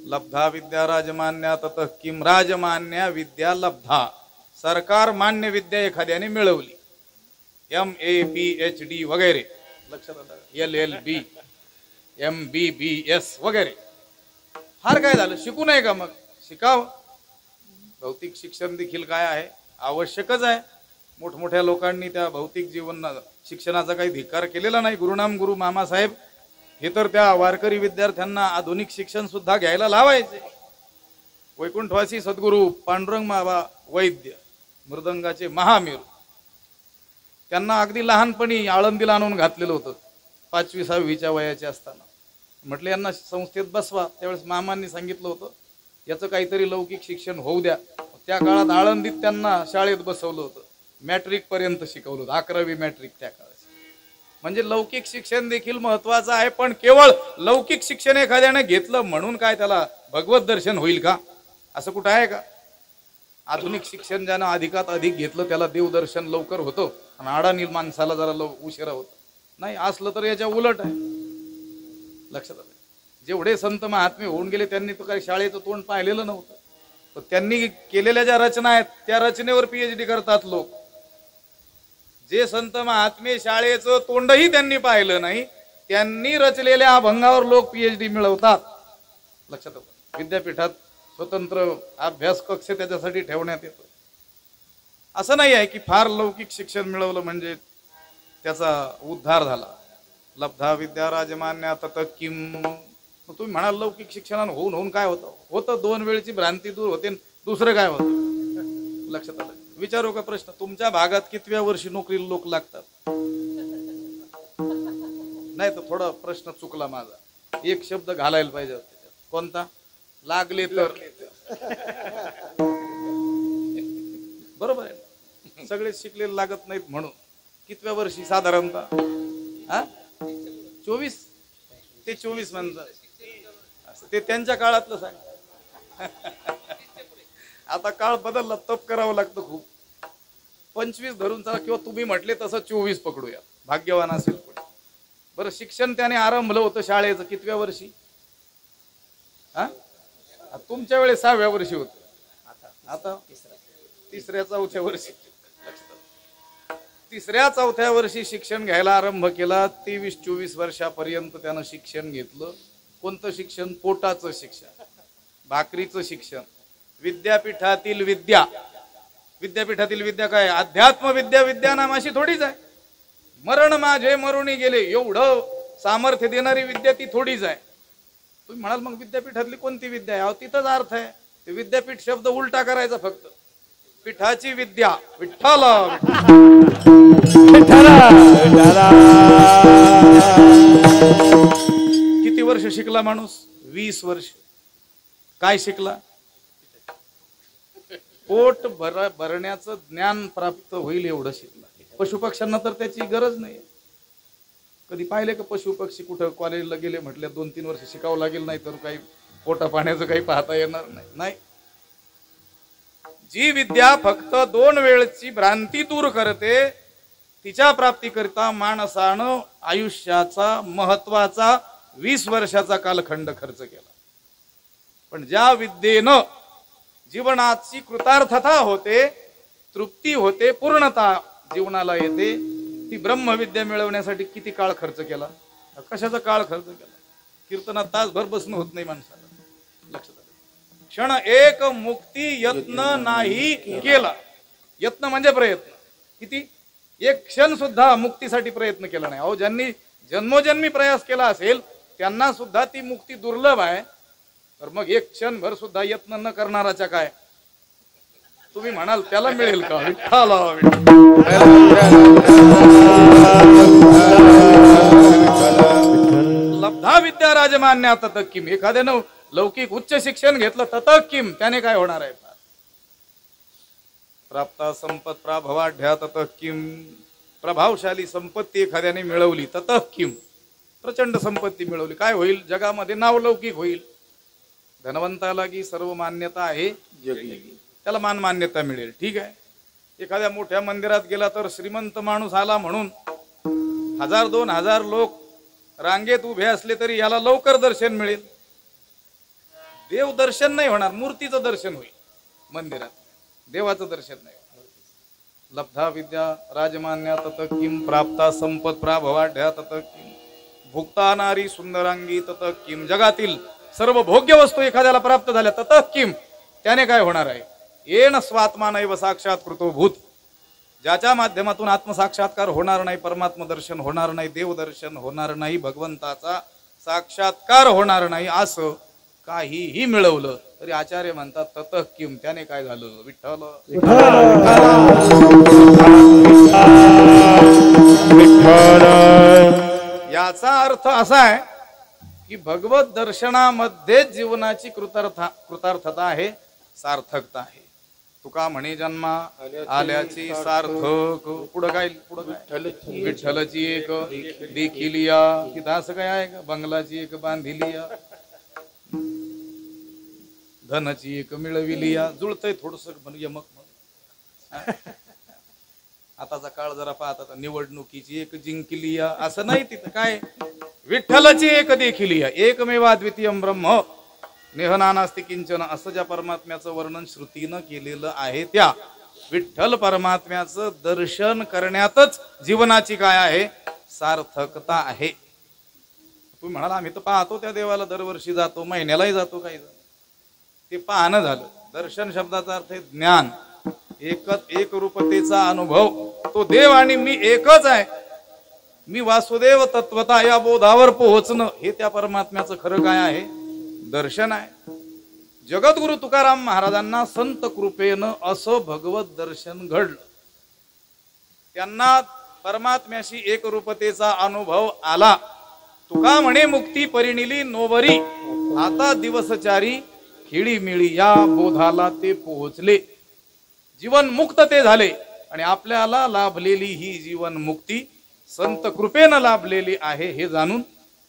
लब्धा विद्या राजमान्या ततः किम. राजमान्या विद्या लब्धा, सरकार मान्य विद्या एखाद्याने मिळवली, MA-PhD वगैरे, लक्षात आलं, LLB MBBS वगैरे, फार काय झालं, शिकू नये का, मग शिकावं. भौतिक शिक्षण देखील काय आहे आवश्यकच आहे. मोठमोठ्या लोकांनी त्या भौतिक जीवन शिक्षणाचा काही धिक्कार केलेला नाही. गुरुनाम गुरु मामासाहेब हे तर त्या वारकरी विद्यार्थ्यांना आधुनिक शिक्षण सुद्धा घ्यायला लावायचे. वैकुंठवासी सद्गुरू पांडुरंग बाबा वैद्य, मृदंगाचे महामेरू, त्यांना अगदी लहानपणी आळंदीला आणून घातलेलं होतं 5वी-6वीच्या वयाचे असताना. म्हटलं यांना संस्थेत बसवा. त्यावेळेस मामांनी सांगितलं होतं याचं काहीतरी लौकिक शिक्षण होऊ द्या. त्या काळात आळंदीत त्यांना शाळेत बसवलं होतं, मॅट्रिक पर्यंत शिकवलं होतं, 11वी मॅट्रिक त्या काळात. म्हणजे लौकिक शिक्षण देखील महत्वाचं आहे, पण केवळ लौकिक शिक्षण एखाद्याने घेतलं म्हणून काय त्याला भगवत दर्शन होईल का, असं कुठं आहे का. आधुनिक शिक्षण ज्यानं अधिकात अधिक घेतलं त्याला देवदर्शन लवकर होतं, आणि अडाणी माणसाला जरा उशिरा होतं. नाही असलं तर याच्या उलट आहे. लक्षात आलं. जेवढे संत महात्मे होऊन गेले त्यांनी तर काही शाळेचं तोंड पाहिलेलं नव्हतं. तर त्यांनी केलेल्या ज्या रचना आहेत त्या रचनेवर पीएचडी करतात लोक. जे संत महात्मे शाळेचं तोंडही त्यांनी पाहिलं नाही त्यांनी रचलेल्या अभंगावर लोक पीएचडी मिळवतात. लक्षात ठेवा, विद्यापीठात स्वतंत्र अभ्यास कक्ष त्याच्यासाठी ठेवण्यात येतो. असं नाही आहे की फार लौकिक शिक्षण मिळवलं म्हणजे त्याचा उद्धार झाला. लब्धा विद्या राजमान्या तत किम. तुम्ही म्हणाल लौकिक शिक्षणानं होऊन होऊन काय होतं? होतं 2 वेळची भ्रांती दूर होते, दुसरं काय होतं? लक्षात आलं? विचारू का प्रश्न, तुमच्या भागात कितव्या वर्षी नोकरीला लोक लागतात? नाही तर थोडा प्रश्न चुकला माझा, एक शब्द घालायला पाहिजे त्याच्यात. कोणता? लागले तर. बरोबर आहे, सगळे शिकलेले लागत नाहीत म्हणून. कितव्या वर्षी साधारणतः? 24 ते 24 म्हणतात. ते त्यांच्या काळातलं सांग. आता काळ बदलला, तप करावं लागतं खूप. 25 धरून चला, किंवा तुम्ही म्हटले तसं 24 पकडूया, भाग्यवान असेल पण. बरं, शिक्षण त्याने आरंभलं होतं शाळेचं कितव्या वर्षी? तुमच्या वेळेस 6व्या वर्षी होतं. आता 3ऱ्या-4थ्या वर्षी. 3ऱ्या-4थ्या वर्षी शिक्षण घ्यायला आरंभ केला. 23-24 वर्षापर्यंत त्यानं शिक्षण घेतलं. कोणतं शिक्षण? पोटाचं शिक्षण, भाकरीचं शिक्षण. विद्यापीठातील विद्या, विद्यापीठातील विद्या काय? अध्यात्म विद्या. विद्या नामाशी थोडीच आहे. मरण माझे मरुणी गेले एवढं सामर्थ्य देणारी विद्या ती थोडीच आहे. तुम्ही म्हणाल मग विद्यापीठातली कोणती विद्या आहे? तिथंच अर्थ आहे. ते विद्यापीठ शब्द उलटा करायचा फक्त. पीठाची विद्या विठ्ठला. किती वर्ष शिकला माणूस? 20 वर्ष. काय शिकला? पोट भरण्याचं ज्ञान प्राप्त होईल एवढं शिकला. पशुपक्ष्यांना तर त्याची गरज नाही. कधी पाहिले का पशु पक्षी कुठं कॉलेजला गेले म्हटल्या 2-3 वर्ष शिकावं लागेल, नाही तर काही पोटा पाण्याचं काही पाहता येणार नाही. जी विद्या फक्त 2 वेळची भ्रांती दूर करते तिच्या प्राप्तीकरिता माणसानं आयुष्याचा महत्वाचा 20 वर्षाचा कालखंड खर्च केला. पण ज्या विद्येनं जीवनाची कृतार्थता होते, तृप्ती होते, पूर्णता जीवनाला येते, ती ब्रह्मविद्या मिळवण्यासाठी किती काळ खर्च केला? कशाचा काळ खर्च केला? कीर्तनात तासभर बसणं होत नाही माणसाला. लक्षात आलं? क्षण एक मुक्ती यत्न नाही केला. यत्न म्हणजे प्रयत्न. किती? एक क्षण सुद्धा मुक्तीसाठी प्रयत्न केला नाही. अहो, ज्यांनी जन्मोजन्मी प्रयास केला असेल त्यांना सुद्धा ती मुक्ती दुर्लभ आहे. तर मग एक क्षणभर सुद्धा यत्न न करणाराच्या काय? तुम्ही म्हणाल त्याला मिळेल का? विठ्ठला. लब्धा विद्या राजमान्या तत किम. एखाद्यानं लौकिक उच्च शिक्षण घेतलं तत किम, त्याने काय होणार आहे? प्राप्ता संपत प्राभवाढ्या तत किम. प्रभावशाली संपत्ती एखाद्याने मिळवली तत किम. प्रचंड संपत्ती मिळवली, काय होईल? जगामध्ये नावलौकिक होईल. धनवंताला की सर्व मान्यता आहे जगी, त्याला मान मान्यता मिळेल. ठीक आहे. एखाद्या मोठ्या मंदिरात गेला तर श्रीमंत माणूस आला म्हणून 1000-2000 लोक रांगेत उभे असले तरी याला लवकर दर्शन मिळेल. देव दर्शन नाही होणार, मूर्तीचं दर्शन होईल मंदिरात, देवाचं दर्शन नाही. लब्धा विद्या राजमान्या तत किम. प्राप्ता संपत प्राभवाढ्या तत किम. भुक्ता नारी सुंदरांगी तत किम. जगातील सर्व भोग्य वस्तू एखाद्याला प्राप्त झाल्या तत किम, त्याने काय होणार आहे? येन स्वात्मानैव साक्षात्कृतो भूत. ज्याच्या माध्यमातून आत्मसाक्षात्कार होणार नाही, परमात्म दर्शन होणार नाही, देवदर्शन होणार नाही, भगवंताचा साक्षात्कार होणार नाही, असं काहीही मिळवलं तरी आचार्य म्हणतात तत किम, त्याने काय झालं? विठ्ठल. याचा अर्थ असा आहे की भगवत दर्शनामध्ये जीवनाची कृतार्थता आहे, सार्थकता आहे. तुका म्हणे जन्मा आल्याची सार्थक. पुढं काय? विठ्ठलची एक देखिलिया. तिथं असं काय आहे का? बंगलाची एक बांधिलिया, धनाची एक मिळविलिया. जुळतंय थोडस यमक. आताचा काळ जरा पाहता, निवडणुकीची एक जिंकलिया असं नाही. तिथं काय? विठ्ठलाची एक देखिलिया. एकमेवाद्वितीयम ब्रह्म. नेहनानास्ति किंचन असं ज्या परमात्म्याचं वर्णन श्रुतीनं केलेलं आहे त्या विठ्ठल परमात्म्याचं दर्शन करण्यातच जीवनाची काय आहे सार्थकता आहे. तुम्ही म्हणाल आम्ही तर पाहतो त्या देवाला, दरवर्षी जातो, महिन्यालाही जातो, काही ते पाहणं झालं. दर्शन शब्दाचा अर्थ आहे ज्ञान, एक रूपतेचा अनुभव. तो देव आणि मी एकच आहे, मी वासुदेव तत्वता या बोधावर पोहोचणं हे त्या परमात्म्याचं खरं काय आहे दर्शन आहे. जगद्गुरु तुकाराम महाराजांना संत कृपेनं असं भगवत दर्शन घडलं. त्यांना परमात्म्याशी एक रूपतेचा अनुभव आला. तुका म्हणे मुक्ती परिणिली नोवरी, आता दिवसचारी खेळी मिळी या बोधाला ते पोहोचले. जीवन मुक्त ते झाले आणि आपल्याला लाभलेली ही जीवन मुक्ती संत कृपेनं लाभलेली आहे हे जाणून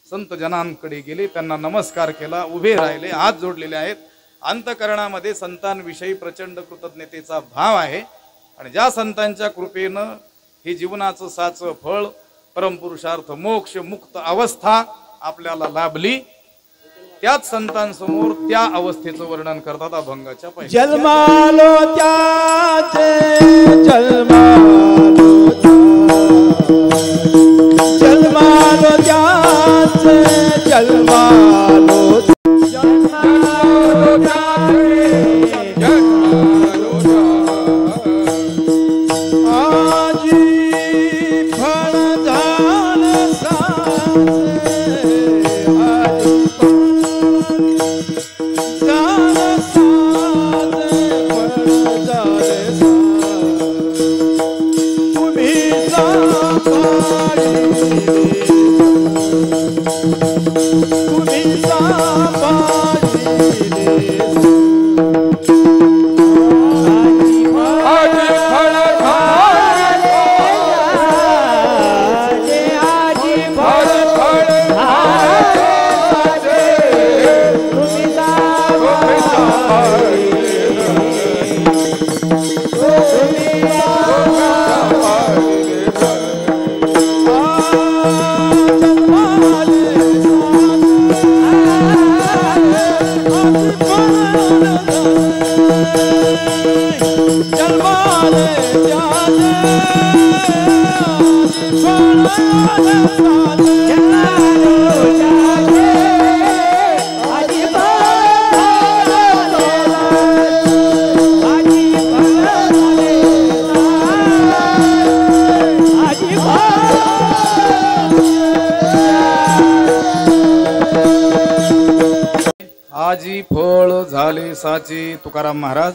संत जनांकडे गेले, त्यांना नमस्कार केला, उभे राहिले, हात जोडलेले आहेत. अंतकरणामध्ये संतांविषयी प्रचंड कृतज्ञतेचा भाव आहे. आणि ज्या संतांच्या कृपेनं हे जीवनाचं साचं फळ परमपुरुषार्थ मोक्ष मुक्त अवस्था आपल्याला लाभली, त्याच संतांसमोर त्या अवस्थेचं वर्णन करतात अभंगाच्या पहिल्या. जन्मालो त्याचे जन्मालो त्याचे जन्मालो आजी फळ झाले साचे. तुकाराम महाराज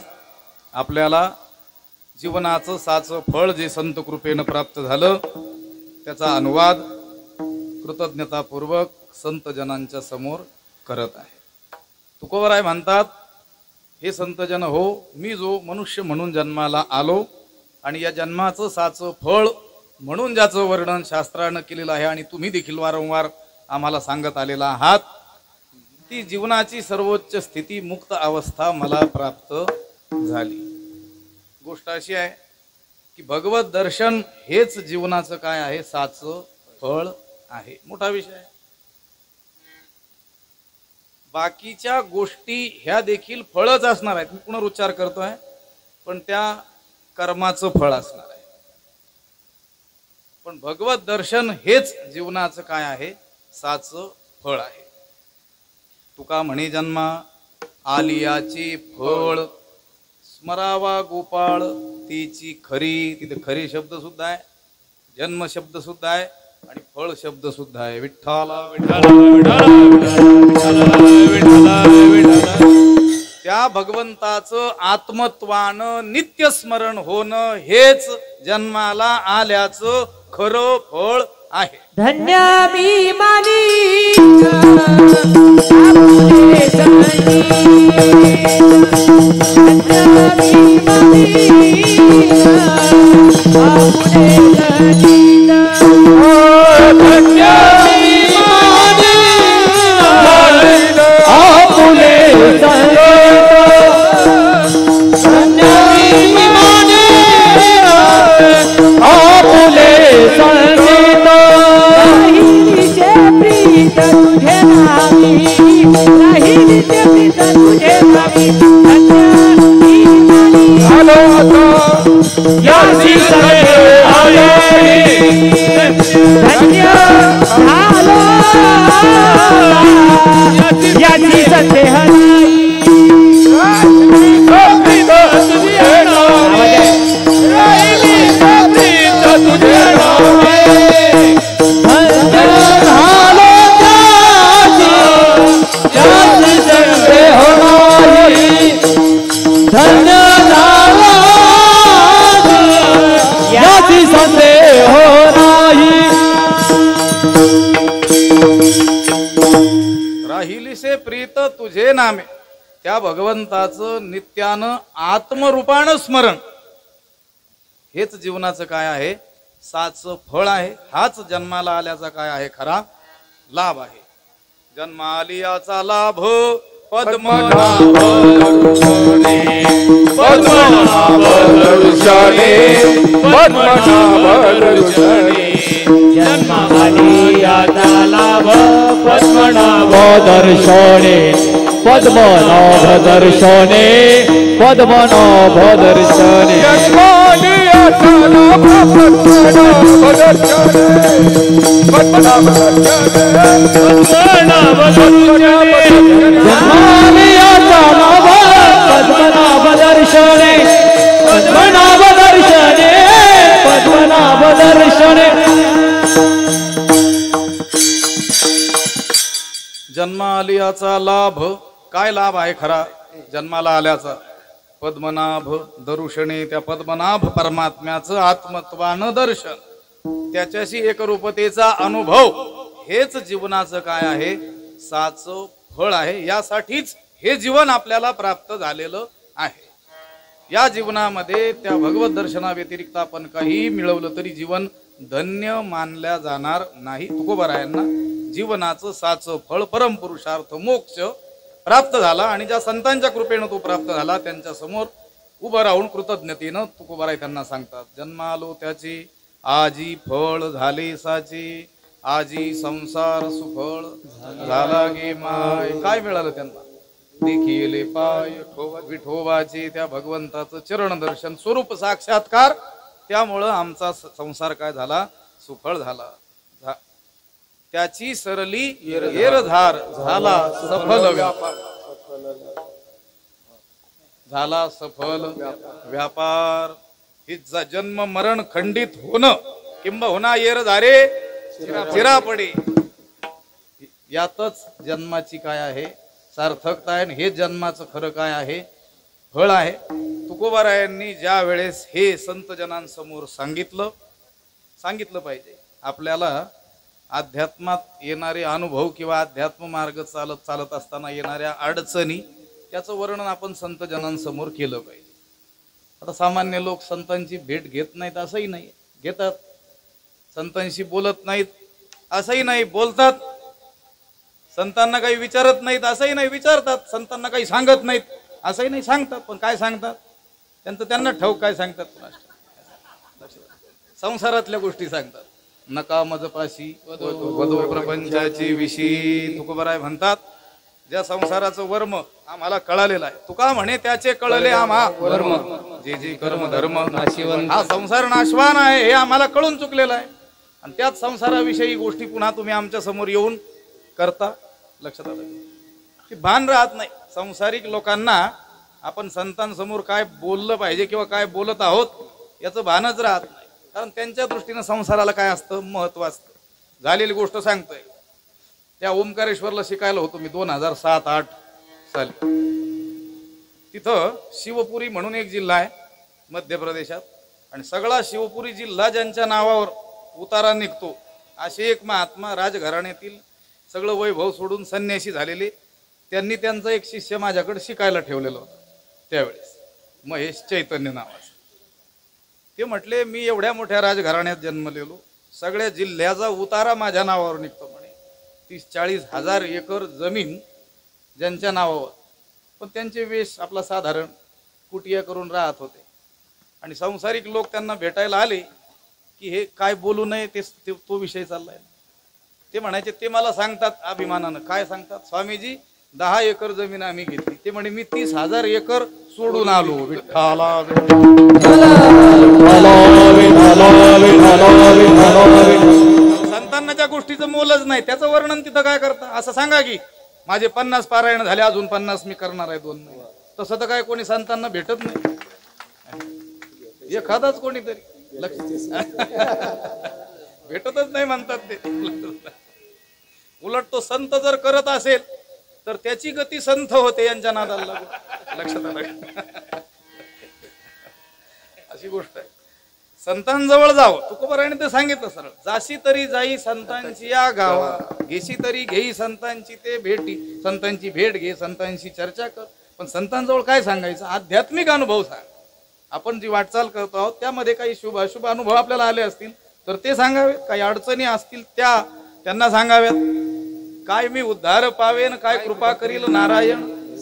आपल्याला जीवनाचं साचं फळ जे संत कृपेनं प्राप्त झालं त्याचा अनुवाद कृतज्ञतापूर्वक संत जनांच्या समोर करत आहे. तुकोबराय म्हणतात, हे संतजन हो, मी जो मनुष्य म्हणून जन्माला आलो आणि या जन्माचं साचं फळ म्हणून ज्याचं वर्णन शास्त्रानं केलेलं आहे आणि तुम्ही देखील वारंवार आम्हाला सांगत आलेला आहात, ती जीवनाची सर्वोच्च स्थिती मुक्त अवस्था मला प्राप्त झाली. गोष्ट अशी आहे की भगवत दर्शन हेच जीवनाचं काय आहे साचं फळ आहे. मोठा विषय आहे. बाकीच्या गोष्टी ह्या देखील फळच असणार आहेत. मी पुनरुच्चार करतोय, पण त्या कर्माचं फळ असणार आहे. पण भगवत दर्शन हेच जीवनाचं काय आहे साचं फळ आहे. तुका म्हणे जन्मा आलियाची फळ स्मरावा गोपाळ तिची खरी. तिथे खरी शब्द सुद्धा आहे, जन्म शब्द सुद्धा आहे आणि फळ शब्द सुद्धा आहे. विठ्ठला त्या भगवंताचं आत्मत्वानं नित्य स्मरण होणं हेच जन्माला आल्याचं खरं फळ आहे. धन्य मी मानी तुझे नामी नाही नित्य याची संधी होणारी धन्य झालो याची संधी होणारी राहिलीसे प्रीत तुझे नामे त्या भगवंताचं नित्यानं आत्मरूपानं स्मरण हेच जीवनाचं काय आहे साचं फळ आहे हाच जन्माला आल्याचा काय आहे खरा लाभ आहे जन्मालियाचा लाभ पद्मनाभ जन्मालियाचा लाभ पद्मनाभ दर्शने पद्मनाभ दर्शने पद्मनाभ दर्शने जन्मालियाचा लाभ पद्मनाभ दर्शने पद्मनाभ दर्शने पद्मनाभ दर्शने पद्मनाभ दर्शने जन्मालियाचा लाभ काय लाभ आहे खरा जन्माला आल्याचा पद्मनाभ दर्शने त्या पद्मनाभ परमात्म्याचं आत्मत्वानं दर्शन त्याच्याशी एकरूपतेचा अनुभव हेच जीवनाचं काय आहे साचं फळ आहे यासाठीच हे जीवन आपल्याला प्राप्त झालेलं आहे या जीवनामध्ये त्या भगवत दर्शना व्यतिरिक्त आपण काही मिळवलं तरी जीवन धन्य मानल्या जाणार नाही तुकोबारायांना जीवनाचं साचं फळ परमपुरुषार्थ मोक्ष प्राप्त झाला आणि ज्या संतांच्या कृपेनं तो प्राप्त झाला त्यांच्या समोर उभं राहून कृतज्ञतेनं तुकोबाराय त्यांना सांगतात जन्मालो त्याची आजी फळ झाले साची आजी संसार सुफळ झाला गे माय काय मिळालं त्यांना देखील पाय विठोबाचे त्या भगवंताचं चरण दर्शन स्वरूप साक्षात्कार त्यामुळं आमचा संसार काय झाला सुफळ झाला त्याची सरली येरधार झाला सफल व्यापार झाला सफल व्यापार ही जन्म मरण खंडित होणं किंबहुना येरधारे चिरापडे यातच जन्माची काय आहे सार्थकता आहे हे जन्माचं खरं काय आहे फळ आहे तुकोबारायांनी ज्या वेळेस हे संतजनांसमोर सांगितलं पाहिजे आपल्याला अध्यात्मात येणारे अनुभव किंवा अध्यात्म मार्ग चालत असताना येणाऱ्या अडचणी त्याचं वर्णन आपण संतजनांसमोर केलं पाहिजे आता सामान्य लोक संतांची भेट घेत नाहीत असंही नाही घेतात संतांशी बोलत नाहीत असंही नाही बोलतात संतांना काही विचारत नाहीत असंही नाही विचारतात संतांना काही सांगत नाहीत असंही नाही सांगतात पण काय सांगतात त्यांना ठाऊक काय सांगतात संसारातल्या गोष्टी सांगतात नका मजपाशी वधू प्रपंचाची विशी तुकोबाराय म्हणतात ज्या संसाराचं वर्म आम्हाला कळालेलं आहे तुका म्हणे त्याचे कळले आम्हा वर्म जे जे कर्म धर्म हा संसार नाशवान आहे हे आम्हाला कळून चुकलेलं आहे आणि त्याच संसाराविषयी गोष्टी पुन्हा तुम्ही आमच्या समोर येऊन करता लक्षात आलं की भान राहत नाही संसारिक लोकांना आपण संतांसमोर काय बोललं पाहिजे किंवा काय बोलत आहोत याचं भानच राहत नाही कारण त्यांच्या दृष्टीनं संसाराला काय असतं महत्व असतं झालेली गोष्ट सांगतोय त्या ओंकारेश्वरला शिकायला होतो मी 2007-8 साली तिथं शिवपुरी म्हणून एक जिल्हा आहे मध्य प्रदेशात आणि सगळा शिवपुरी जिल्हा ज्यांच्या नावावर उतारा निघतो असे एक महात्मा राजघराण्यातील सगळं वैभव सोडून संन्यासी झालेले त्यांनी त्यांचा एक शिष्य माझ्याकडे शिकायला ठेवलेलं होतं त्यावेळेस महेश चैतन्य नावाचं ते म्हटले मी एवढ्या मोठ्या राजघराण्यात जन्मलेलो सगळ्या जिल्ह्याचा उतारा माझ्या नावावर निघतो म्हणे 30-40 हजार एकर जमीन ज्यांच्या नावावर पण त्यांचे वेश आपला साधारण कुटिया करून राहत होते आणि संसारिक लोक त्यांना भेटायला आले की हे काय बोलू नये तो विषय चाललाय ते म्हणायचे ते मला सांगतात अभिमानानं काय सांगतात स्वामीजी 10 एकर जमीन आम्ही घेतली. ते म्हणे मी 30,000 एकर सोडून आलो. विठ्ठला संतांना ज्या गोष्टीचं मोलच नाही त्याचं वर्णन तिथं काय करता? असं सांगा की माझे 50 पारायण झाले, अजून 50 मी करणार आहे 2 महिने. तसं तर काय कोणी संतांना भेटत नाही. एखादाच कोणीतरी भेटतच नाही म्हणतात ते. उलट तो संत जर करत असेल तर त्याची गती संथ होते यांच्या नादाला लागून. लक्षात आलं? अशी गोष्ट आहे. संतांजवळ जावं. तुकोबारायने ते सांगितलं सरळ, जाशी तरी जाई संतांची या गावा, घेशी तरी घेई संतांची ते भेटी. संतांची भेट घे, संतांशी चर्चा कर. पण संतांजवळ काय सांगायचं? आध्यात्मिक अनुभव सांग. आपण जी वाटचाल करतो आहोत त्यामध्ये काही शुभ अशुभ अनुभव आपल्याला आले असतील तर ते सांगावेत. काही अडचणी असतील त्यांना सांगाव्यात. काय मी उद्धार पावेन, काय कृपा करील नारायण,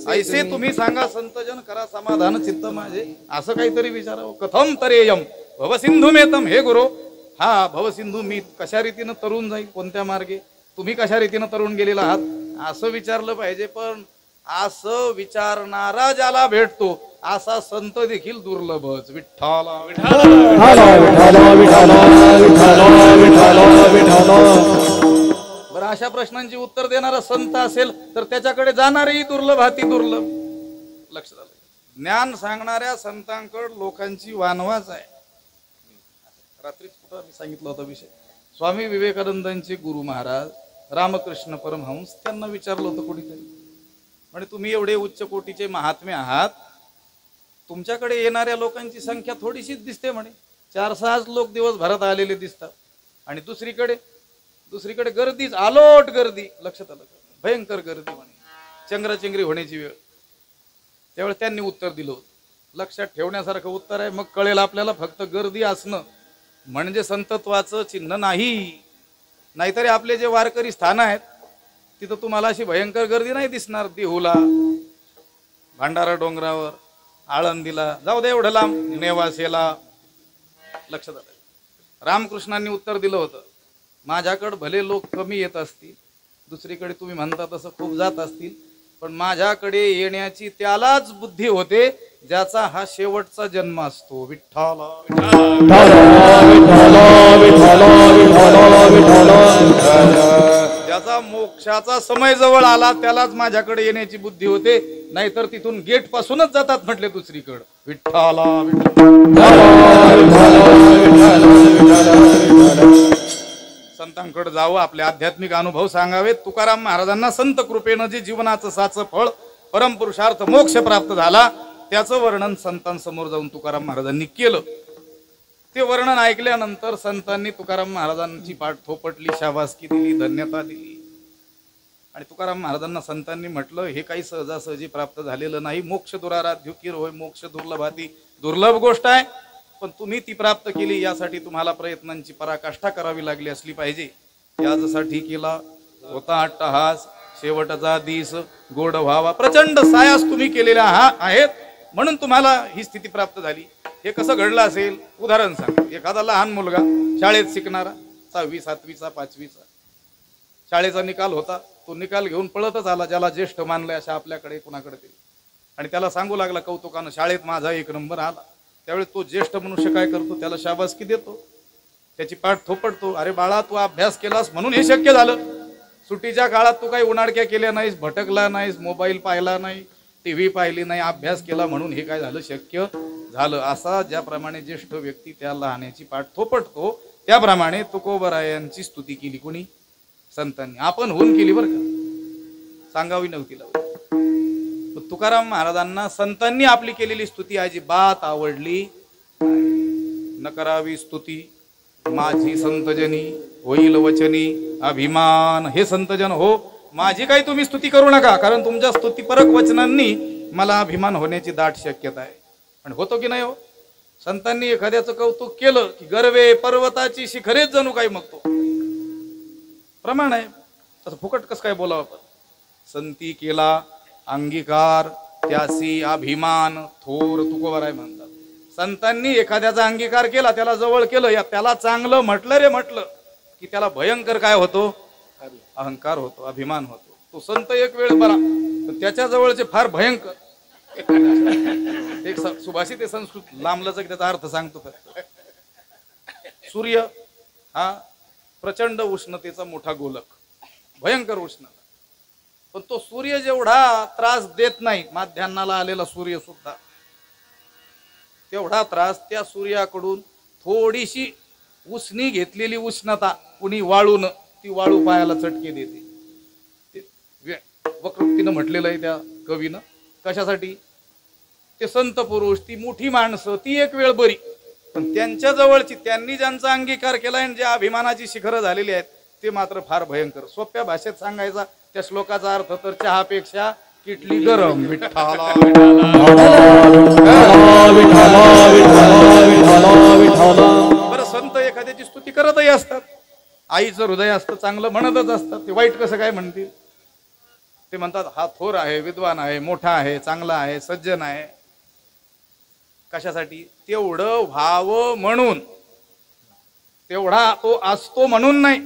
ऐसे तुम्ही सांगा संतजन, करा समाधान चित्त माझे. असं काहीतरी विचारावं. कथम तरेयम भवसिंधुमेतम. हे गुरु, हा भवसिंधू मी कशा रीतीनं तरुण जाईल, कोणत्या मार्गे, तुम्ही कशा रीतीनं तरुण गेलेला आहात असं विचारलं पाहिजे. पण असं विचारणारा ज्याला भेटतो असा संत देखील दुर्लभच. विठ्ठला बरं, अशा प्रश्नांची उत्तर देणारा संत असेल तर त्याच्याकडे जाणारही दुर्लभ, हाती दुर्लभ. लक्षात आलं? ज्ञान सांगणाऱ्या संतांकडे लोकांची वानवाच आहे. रात्रीच कुठं मी सांगितलं होता विषय. स्वामी विवेकानंदांचे गुरु महाराज रामकृष्ण परमहंस, त्यांना विचारलं होतं कोणीतरी, म्हणजे तुम्ही एवढे उच्च कोटीचे महात्मे आहात, तुमच्याकडे येणाऱ्या लोकांची संख्या थोडीशीच दिसते म्हणे. 4-6 लोक दिवसभरात आलेले दिसतात आणि दुसरीकडे गर्दीच, आलोट गर्दी. लक्षात आलं? भयंकर गर्दी म्हणे, चंगराचंगरी होण्याची वेळ. त्यावेळेस त्यांनी उत्तर दिलं होतं. लक्षात ठेवण्यासारखं उत्तर आहे. मग कळेल आपल्याला फक्त गर्दी असणं म्हणजे संतत्वाचं चिन्ह नाही. नाहीतरी आपले जे वारकरी स्थान आहेत तिथं तुम्हाला अशी भयंकर गर्दी नाही दिसणार. देहूला, भांडारा डोंगरावर, आळंदीला, जाऊ दे एवढं लांब, नेवासेला. लक्षात आलं? रामकृष्णांनी उत्तर दिलं होतं, माझ्याकडे भले लोक कमी येत असतील, दुसरीकडे तुम्ही म्हणता तसं खूप जात असतील, पण माझ्याकडे येण्याची त्यालाच बुद्धी होते ज्याचा हा शेवटचा जन्म असतो. विठ्ठला ज्याचा मोक्षाचा समय जवळ आला त्यालाच माझ्याकडे येण्याची बुद्धी होते, नाहीतर तिथून गेट पासूनच जातात म्हटले दुसरीकडे. विठ्ठला संतांकडे जावं, आपले आध्यात्मिक अनुभव सांगावेत. तुकाराम महाराजांना संत कृपेनं जे जीवनाचं साचं फळ परमपुरुषार्थ मोक्ष प्राप्त झाला त्याचं वर्णन संतांसमोर जाऊन तुकाराम महाराजांनी केलं. ते वर्णन ऐकल्यानंतर संतांनी तुकाराम महाराजांची पाठ थोपटली, शाबासकी दिली, धन्यता दिली. आणि तुकाराम महाराजांना संतांनी म्हटलं, हे काही सहजासहजी प्राप्त झालेलं नाही. मोक्ष दुराराध्य किर होय, मोक्ष दुर्लभाती दुर्लभ गोष्ट आहे, पण तुम्ही ती प्राप्त केली यासाठी तुम्हाला प्रयत्नांची पराकाष्ठा करावी लागली असली पाहिजे. यासाठी केला होता अट्टहास, शेवटचा दिस गोड व्हावा. प्रचंड सायास तुम्ही केलेल्या आहेत म्हणून तुम्हाला ही स्थिती प्राप्त झाली. हे कसं घडलं असेल? उदाहरण सांग. एखादा लहान मुलगा शाळेत शिकणारा, 6वी 7वीचा 5वीचा, शाळेचा निकाल होता, तो निकाल घेऊन पळतच आला ज्याला ज्येष्ठ मानलंय अशा आपल्याकडे कुणाकडे तरी, आणि त्याला सांगू लागला कौतुकानं, शाळेत माझा 1 नंबर आला. त्यावेळेस तो ज्येष्ठ मनुष्य काय करतो? त्याला शाबासकी देतो, त्याची पाठ थोपटतो. अरे बाळा, तू अभ्यास केलास म्हणून हे शक्य झालं. सुट्टीच्या काळात तू काही उन्हाळक्या केल्या नाहीस, भटकला नाहीस, मोबाईल पाहिला नाही, टीव्ही पाहिली नाही, अभ्यास केला म्हणून हे काय झालं? शक्य झालं. असा ज्याप्रमाणे ज्येष्ठ व्यक्ती त्या लहानाची पाठ थोपटतो, त्याप्रमाणे तुकोबरायांची स्तुती केली कोणी? संतांनी. आपण होऊन केली बरं का, सांगावी नव्हती लावली. तुकाराम महाराजांना संतांनी आपली केलेली स्तुती अजिबात आवडली. न करावी स्तुती माझी संतजनी, होईल वचनी अभिमान. हे संतजन हो, माझी काही तुम्ही स्तुती करू नका, कारण तुमच्या स्तुतीपरक वचनांनी मला अभिमान होण्याची दाट शक्यता आहे. पण होतो की नाही हो? संतांनी एखाद्याचं कौतुक केलं की गर्वे पर्वताची शिखरेच जणू काही मग तो प्रमाण आहे. तसं फुकट कसं काय बोलावं आपण? संती केला अंगीकार त्यासी अभिमान थोर तुकोबाराय म्हणतात. संतांनी एखाद्याचा अंगीकार केला, त्याला जवळ केलं, या त्याला चांगलं म्हटलं रे म्हटलं की त्याला भयंकर काय होतो? अहंकार होतो, अभिमान होतो. तो संत एक वेळ बरा पण त्याच्या जवळचे फार भयंकर. एक सुभाषित आहे संस्कृत, लांबलचक त्याचा अर्थ सांगतो फक्त. सूर्य हा प्रचंड उष्णतेचा मोठा गोलक, भयंकर उष्णता. पण तो सूर्य जेवढा त्रास देत नाही, माध्यान्नाला आलेला सूर्य सुद्धा तेवढा त्रास त्या सूर्याकडून थोडीशी उसनी घेतलेली उष्णता कुणी वाळून ती वाळू पायाला चटके देते. वक्रोक्तीनं म्हटलेलं आहे त्या कवीनं. कशासाठी? ते संत पुरुष, ती मोठी माणसं, ती एक वेळ बरी, पण त्यांच्या जवळची, त्यांनी ज्यांचा अंगीकार केलाय आणि ज्या अभिमानाची शिखरं झालेली आहेत ते मात्र फार भयंकर. सोप्या भाषेत सांगायचा त्या श्लोकाचा अर्थ तर चहापेक्षा किटली गरम. विठ्ठला बरं, संत एखाद्याची स्तुती करतही असतात, आईचं हृदय असतं चांगलं म्हणतच असतात. ते वाईट कसं काय म्हणतील? ते म्हणतात हा थोर आहे, विद्वान आहे, मोठा आहे, चांगला आहे, सज्जन आहे. कशासाठी? तेवढं व्हावं म्हणून, तेवढा तो असतो म्हणून नाही,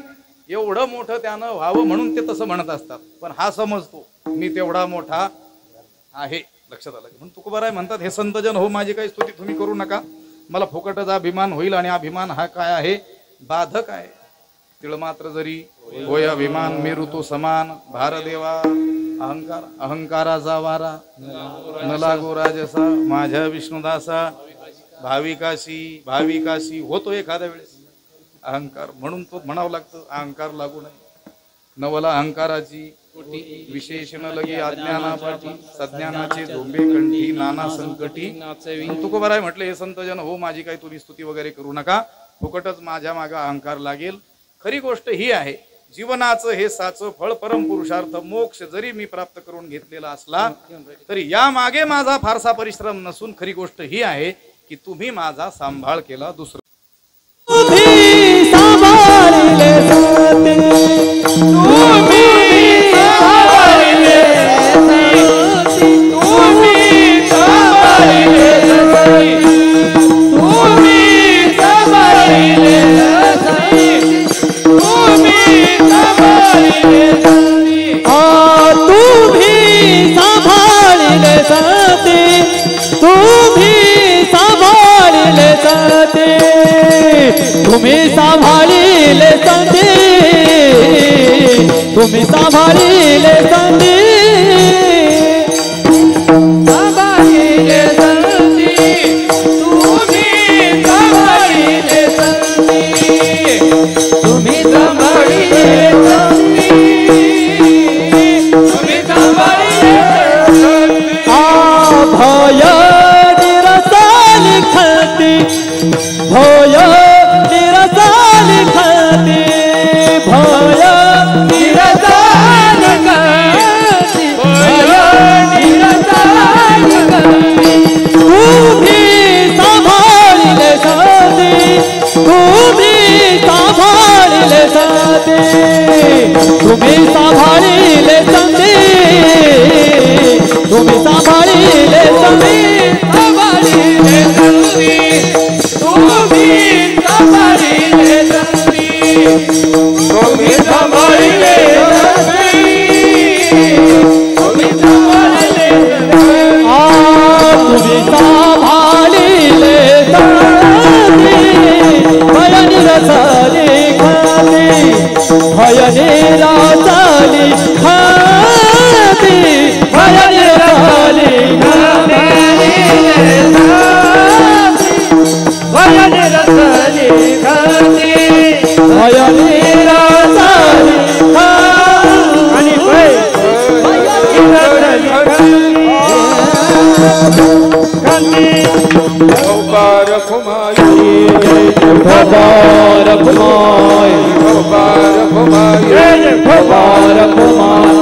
एवढं मोठं त्यानं व्हावं म्हणून ते तसं म्हणत असतात. पण हा समजतो मी तेवढा मोठा आहे. लक्षात आलं? म्हणून तुकोबाराय म्हणतात हे संतजन हो, माझी काही स्तुती तुम्ही करू नका, मला फुकटच अभिमान होईल. आणि अभिमान हा काय आहे? बाधक आहे. तिळ मात्र जरी होय अभिमान, मेरू तो समान, भारदेवा अहंकार अहंकाराचा वारा, न लागो राजसा माझ्या विष्णुदासा. भाविकाशी होतो एखाद्या वेळेस अहंकार, म्हणून तो म्हणावं लागतं अहंकार लागू नये. नवला अहंकाराची विशेषण लगे अज्ञानापाठी, सज्ञानाचे झोंबे कंठी नाना संकटी. तुकोबाराय म्हटले हे संतजन हो, माझी काही तुम्ही स्तुती वगैरे करू नका, फुकटच माझ्या मागे अहंकार लागेल. खरी गोष्ट ही आहे, जीवनाचं हे साचं फळ परमपुरुषार्थ मोक्ष जरी मी प्राप्त करून घेतलेला असला तरी या मागे माझा फारसा परिश्रम नसून खरी गोष्ट ही आहे की तुम्ही माझा सांभाळ केला. दुसरं तुम्ही सांभाळिले संधी, तुम्ही सांभाळिले संधी, सांभाळिले संधी, तुम्ही सांभाळिले संधी, तुम्ही सांभाळिले संधी, तुम्ही सांभाळिले संधी. भय निरसाली खाती, भय निरसाली खाती, भय निरसाली खाती, भय निरसाली खाती. तुम्ही सांभाळिले साथी, तुम्ही सांभाळिले साथी, तुम्ही सांभाळिले संधी, तुम्ही सांभाळिले संधी, सांभाळिले संधी, तुम्ही सांभाळिले संधी, तुम्ही सांभाळिले संधी, तुम्ही सांभाळिले संधी. तुम्ही सांभाळिले संधी, भय निरसाली खाती, भय निरसाली खाती, भय निरसाली खाती, भय निरसाली खाती, भय निरसाली खाती, आणि भय निरसाली खाती. मुबारक हुमायूं, मुबारक हुमायूं, मुबारक हुमायूं, मुबारक हुमायूं,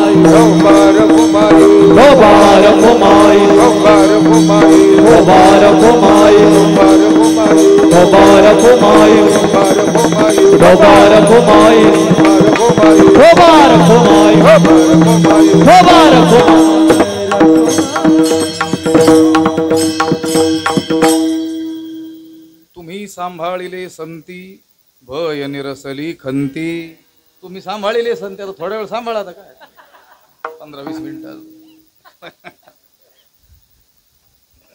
मुबारक हुमायूं, मुबारक हुमायूं, मुबारक हुमायूं, मुबारक हुमायूं, मुबारक हुमायूं, मुबारक हुमायूं, मुबारक हुमायूं, मुबारक हुमायूं, मुबारक हुमायूं, मुबारक हुमायूं, मुबारक हुमायूं. तुम्ही सांभाळिले संती, भय निरसली खंती. तुम्ही सांभाळिले संती, आता थोड्या वेळ सांभाळा, आता काय 15-20 मिनिटं.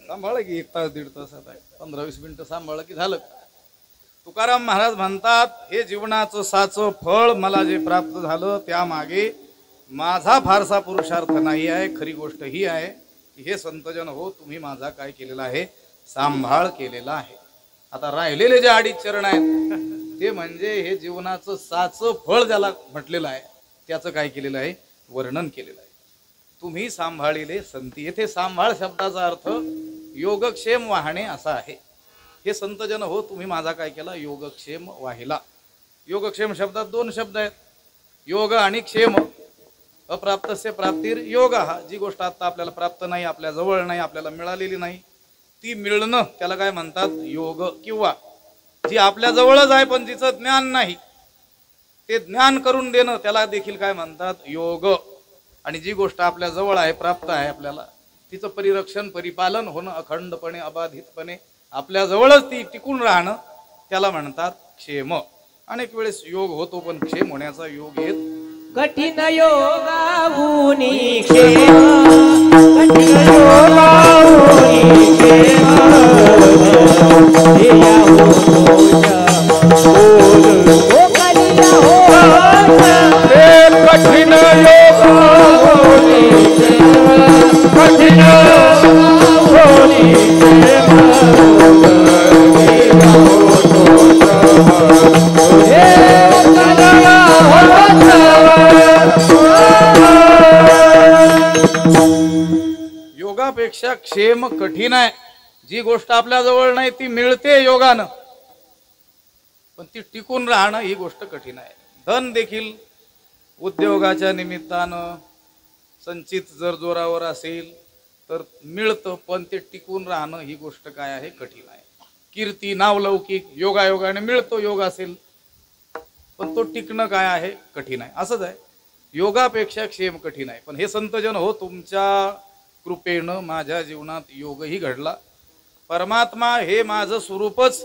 सांभाळ की 1 तास 1.5 तास, आता 15-20 मिनिटं सांभाळ की झालं. तुकाराम महाराज म्हणतात, हे जीवनाचं साचं फळ मला जे प्राप्त झालं त्यामागे माझा फारसा पुरुषार्थ नाही आहे. खरी गोष्ट ही आहे की हे संतजन हो, तुम्ही माझा काय केलेला आहे, सांभाळ केलेला आहे. आता राहिलेले जे 2.5 चरण आहेत ते म्हणजे हे जीवनाचं साचं फळ ज्याला म्हटलेलं आहे त्याचं काय केलेलं आहे, वर्णन केलेलं आहे. तुम्ही सांभाळिले संती. येथे सांभाळ शब्दाचा अर्थ योगक्षेम वाहणे असा आहे. हे संतजन हो, तुम्ही माझा काय केला, योगक्षेम वाहिला. योगक्षेम शब्दात 2 शब्द आहेत, योग आणि क्षेम. अप्राप्तस्य प्राप्तीर योग. हा जी गोष्ट आता आपल्याला प्राप्त नाही, आपल्या जवळ नाही, आपल्याला मिळालेली नाही, ती मिळणं त्याला काय म्हणतात, योग. किंवा जी आपल्या जवळच आहे पण जिचं ज्ञान नाही, ते ज्ञान करून देणं त्याला देखील काय म्हणतात, योग. आणि जी गोष्ट आपल्या जवळ आहे, प्राप्त आहे आपल्याला, तिचं परिरक्षण परिपालन होणं अखंडपणे अबाधितपणे आपल्या जवळच ती टिकून राहणं त्याला म्हणतात क्षेम. अनेक वेळेस योग होतो पण क्षेम होण्याचा योग येत. कठीण योगाऊनी क्षेम, कठीण योगाऊनी क्षेम, ध्येया हो कलिया हो कठीण योगाऊनी क्षेम, कठीण योगाऊनी योगापेक्षा क्षेम कठीण आहे. जी गोष्ट आपल्या जवळ नाही ती मिळते योगानं, पण ती टिकून राहणं ही गोष्ट कठीण आहे. धन देखील उद्योगाच्या निमित्तानं संचित जर जोरावर असेल तर मिळतं, पण ते टिकून राहणं ही गोष्ट काय आहे, कठीण आहे. कीर्ती नावलौकिक योगायोगाने मिळतो, योग असेल, पण तो टिकणं काय आहे, कठीण आहे. असंच आहे, योगापेक्षा क्षेम कठीण आहे. पण हे संतजन हो, तुमच्या कृपेनं माझ्या जीवनात योगही घडला. परमात्मा हे माझं स्वरूपच,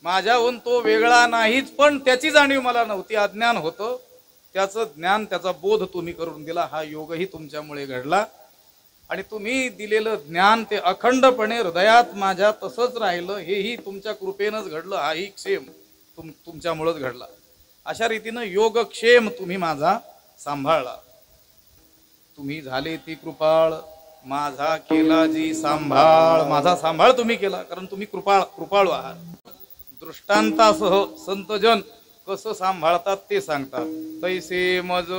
माझ्याहून तो वेगळा नाहीच, पण त्याची जाणीव मला नव्हती, अज्ञान होतं. त्याचं ज्ञान, त्याचा बोध तुम्ही करून दिला. हा योगही तुमच्यामुळे घडला. आणि तुम्ही दिलेलं ज्ञान ते अखंडपणे हृदयात माझ्या तसंच राहिलं. हेही तुमच्या कृपेनंच घडलं. हाही क्षेम तुमच्यामुळेच घडला. अशा रीतीनं योगक्षेम तुम्ही माझा सांभाळला. तुम्ही झाले ती कृपाळ, माझा केला जी सांभाळ. माझा सांभाळ तुम्ही केला, कारण तुम्ही कृपाळू आहात. दृष्टांतासह संतजन कसं सांभाळतात ते सांगतात. तैसे मज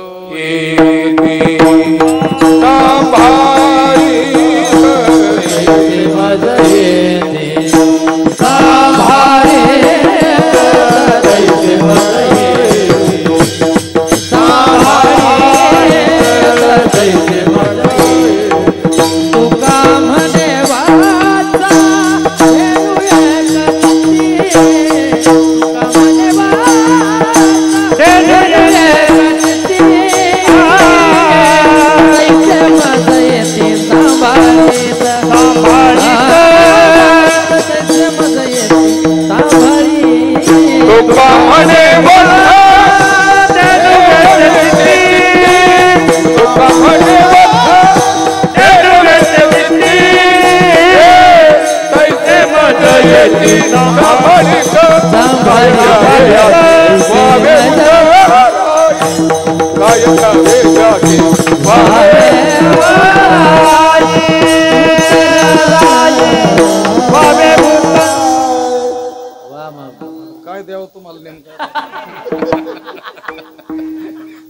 काय द्यावं तुम्हाला नेमकं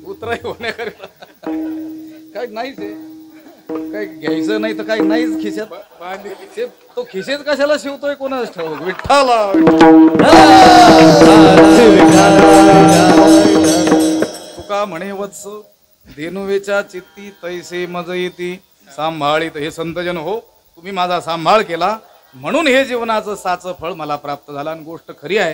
उतराई होण्याकरिता काय नाहीच आहे. काय घ्यायचं नाही तर काही नाहीच खिशात. तो खिशेत कशाला शिवतोय कोणाच ठाऊक. विठ्ठला तुका म्हणे वत्स धेनुवेच्या चित्ती तैसे मज येती सांभाळीत. हे संतजन हो, तुम्ही माझा सांभाळ केला म्हणून हे जीवनाचं साचं फळ मला प्राप्त झालं. आणि गोष्ट खरी आहे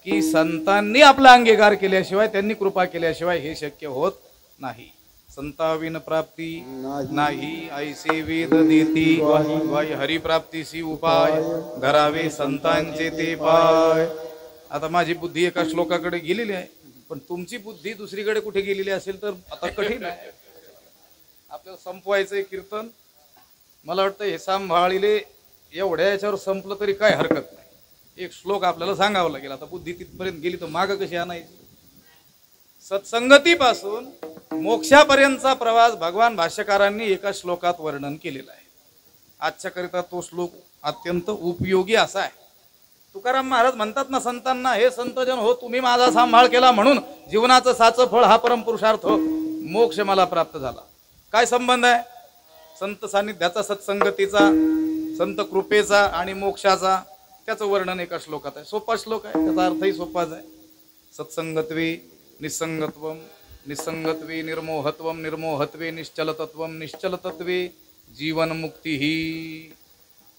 की संतांनी आपला अंगीकार केल्याशिवाय, त्यांनी कृपा केल्याशिवाय हे शक्य होत नाही. संताविन प्राप्ती नाही ऐसे वेद देती, वाई हरिप्राप्तीसी उपाय धरावे संतांचे ते पाय. आता माझी बुद्धी एका श्लोकाकडे गेलेली आहे, पण तुमची बुद्धी दुसरीकडे कुठे गेलेली असेल तर आता कठीण आहे. आपल्याला संपवायचंय कीर्तन. मला वाटतं हे सांभाळीले एवढ्या याच्यावर संपलं तरी काय हरकत नाही. एक श्लोक आपल्याला सांगावं लागेल. आता बुद्धी तिथपर्यंत गेली तर माग कशी आणायची. सत्संगतीपासून मोक्षापर्यंतचा प्रवास भगवान भाष्यकारांनी एका श्लोकात वर्णन केलेला आहे. आजच्या करिता तो श्लोक अत्यंत उपयोगी असा आहे. तुकाराम महाराज म्हणतात ना संतांना, हे संतजन हो, तुम्ही माझा सांभाळ केला म्हणून जीवनाचं साचं फळ हा परमपुरुषार्थ मोक्ष मला प्राप्त झाला. काय संबंध आहे संत सान्निध्याचा, सत्संगतीचा, संत कृपेचा आणि मोक्षाचा? त्याचं वर्णन एका श्लोकात आहे. सोपा श्लोक आहे, त्याचा अर्थही सोपाच आहे. सत्संगत्वे निसंगत्वम, निसंगत्वे निर्मोहत्वम, निर्मोहत्वे निश्चलतत्वम, निश्चलतत्वे जीवनमुक्ती ही.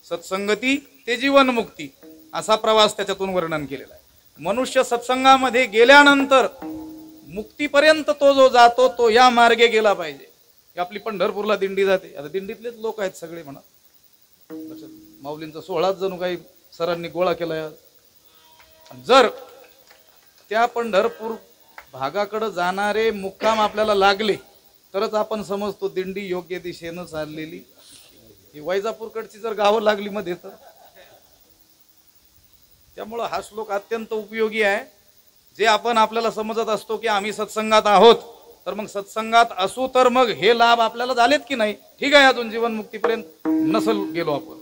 सत्संगती ते जीवनमुक्ती असा प्रवास त्याच्यातून वर्णन केलेला आहे. मनुष्य सत्संगामध्ये गेल्यानंतर मुक्तीपर्यंत तो जो जातो तो या मार्गे गेला पाहिजे. आपली पंढरपूरला दिंडी जाते, आता दिंडीतलेच लोक आहेत सगळे म्हणा. माऊलींचा 16 जणू काही सरांनी गोळा केलाय. जर त्या पंढरपूर भागाकडे जाणारे मुक्काम आपल्याला लागले तरच आपण समजतो दिंडी योग्य दिशेनं चाललेली. ही वैजापूरकडची जर गावं लागली मध्ये तर. त्यामुळं हा श्लोक अत्यंत उपयोगी आहे. जे आपण आपल्याला समजत असतो की आम्ही सत्संगात आहोत, तर मग सत्संगात असू तर मग हे लाभ आपल्याला झालेत की नाही. ठीक आहे, अजून जीवनमुक्तीपर्यंत नसल गेलो आपण.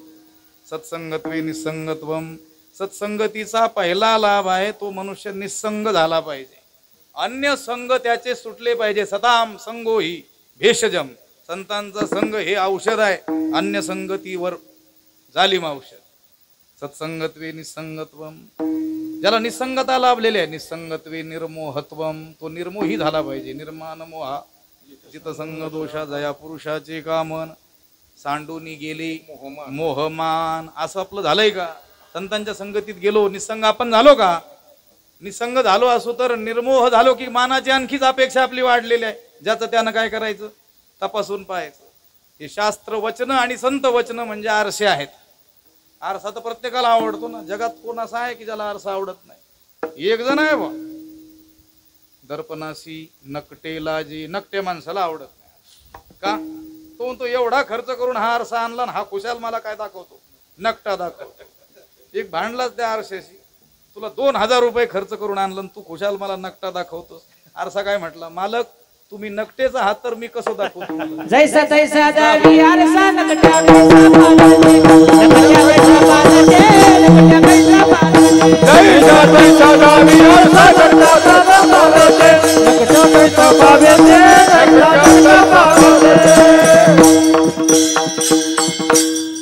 सत्संगत्वे निसंगत्वम, सत्संगतीचा पहिला लाभ आहे तो मनुष्य निसंग झाला पाहिजे. अन्य संग त्याचे सुटले पाहिजे. सताम संगो ही भेषजम, संतांचा संघ हे औषध आहे, अन्य संगतीवर जालिम औषध. सत्संगत्वे निसंगत्वम, ज्याला निसंगता लाभलेली आहे. निसंगत्वे निर्मोहत्वम, तो निर्मोही झाला पाहिजे. निर्माण मोहा जितसंग दोषा जया पुरुषाचे कामन, सांडूनी गेली मोहमान. असं आपलं झालंय का? संतांच्या संगतीत गेलो, निसंग आपण झालो का? निसंग झालो असो तर निर्मोह झालो की मानाची आणखीच अपेक्षा आपली वाढलेली आहे. ज्याचं त्यानं काय करायचं, तपासून पाहायचं. हे शास्त्र वचन आणि संत वचन म्हणजे आरसे आहेत. आरसा तर प्रत्येकाला आवडतो ना. जगात कोण असा आहे की ज्याला आरसा आवडत नाही? एक जण आहे बा, दर्पणाशी नकटेला जी. नकटे माणसाला आवडत नाही का? तो एवढा खर्च करून हा आरसा आणला ना, हा खुशाल मला काय दाखवतो, नकटा दाखवतो. एक भांडलाच त्या आरशाशी, तुला 2000 रुपये खर्च करून आणलं, तू खुशाल मला नकटा दाखवतोस. आरसा काय म्हटला, मालक तुम्ही नकटेचा हात तर मी कसं दाखवतो? जैसा तैसा दावी आरसा नकट्या कैसा पालते, नकट्या कैसा पालते, नकट्या कैसा पालते. जैसा तैसा दावी आरसा नकट्या कैसा पालते, नकट्या कैसा पालते, नकट्या कैसा पालते.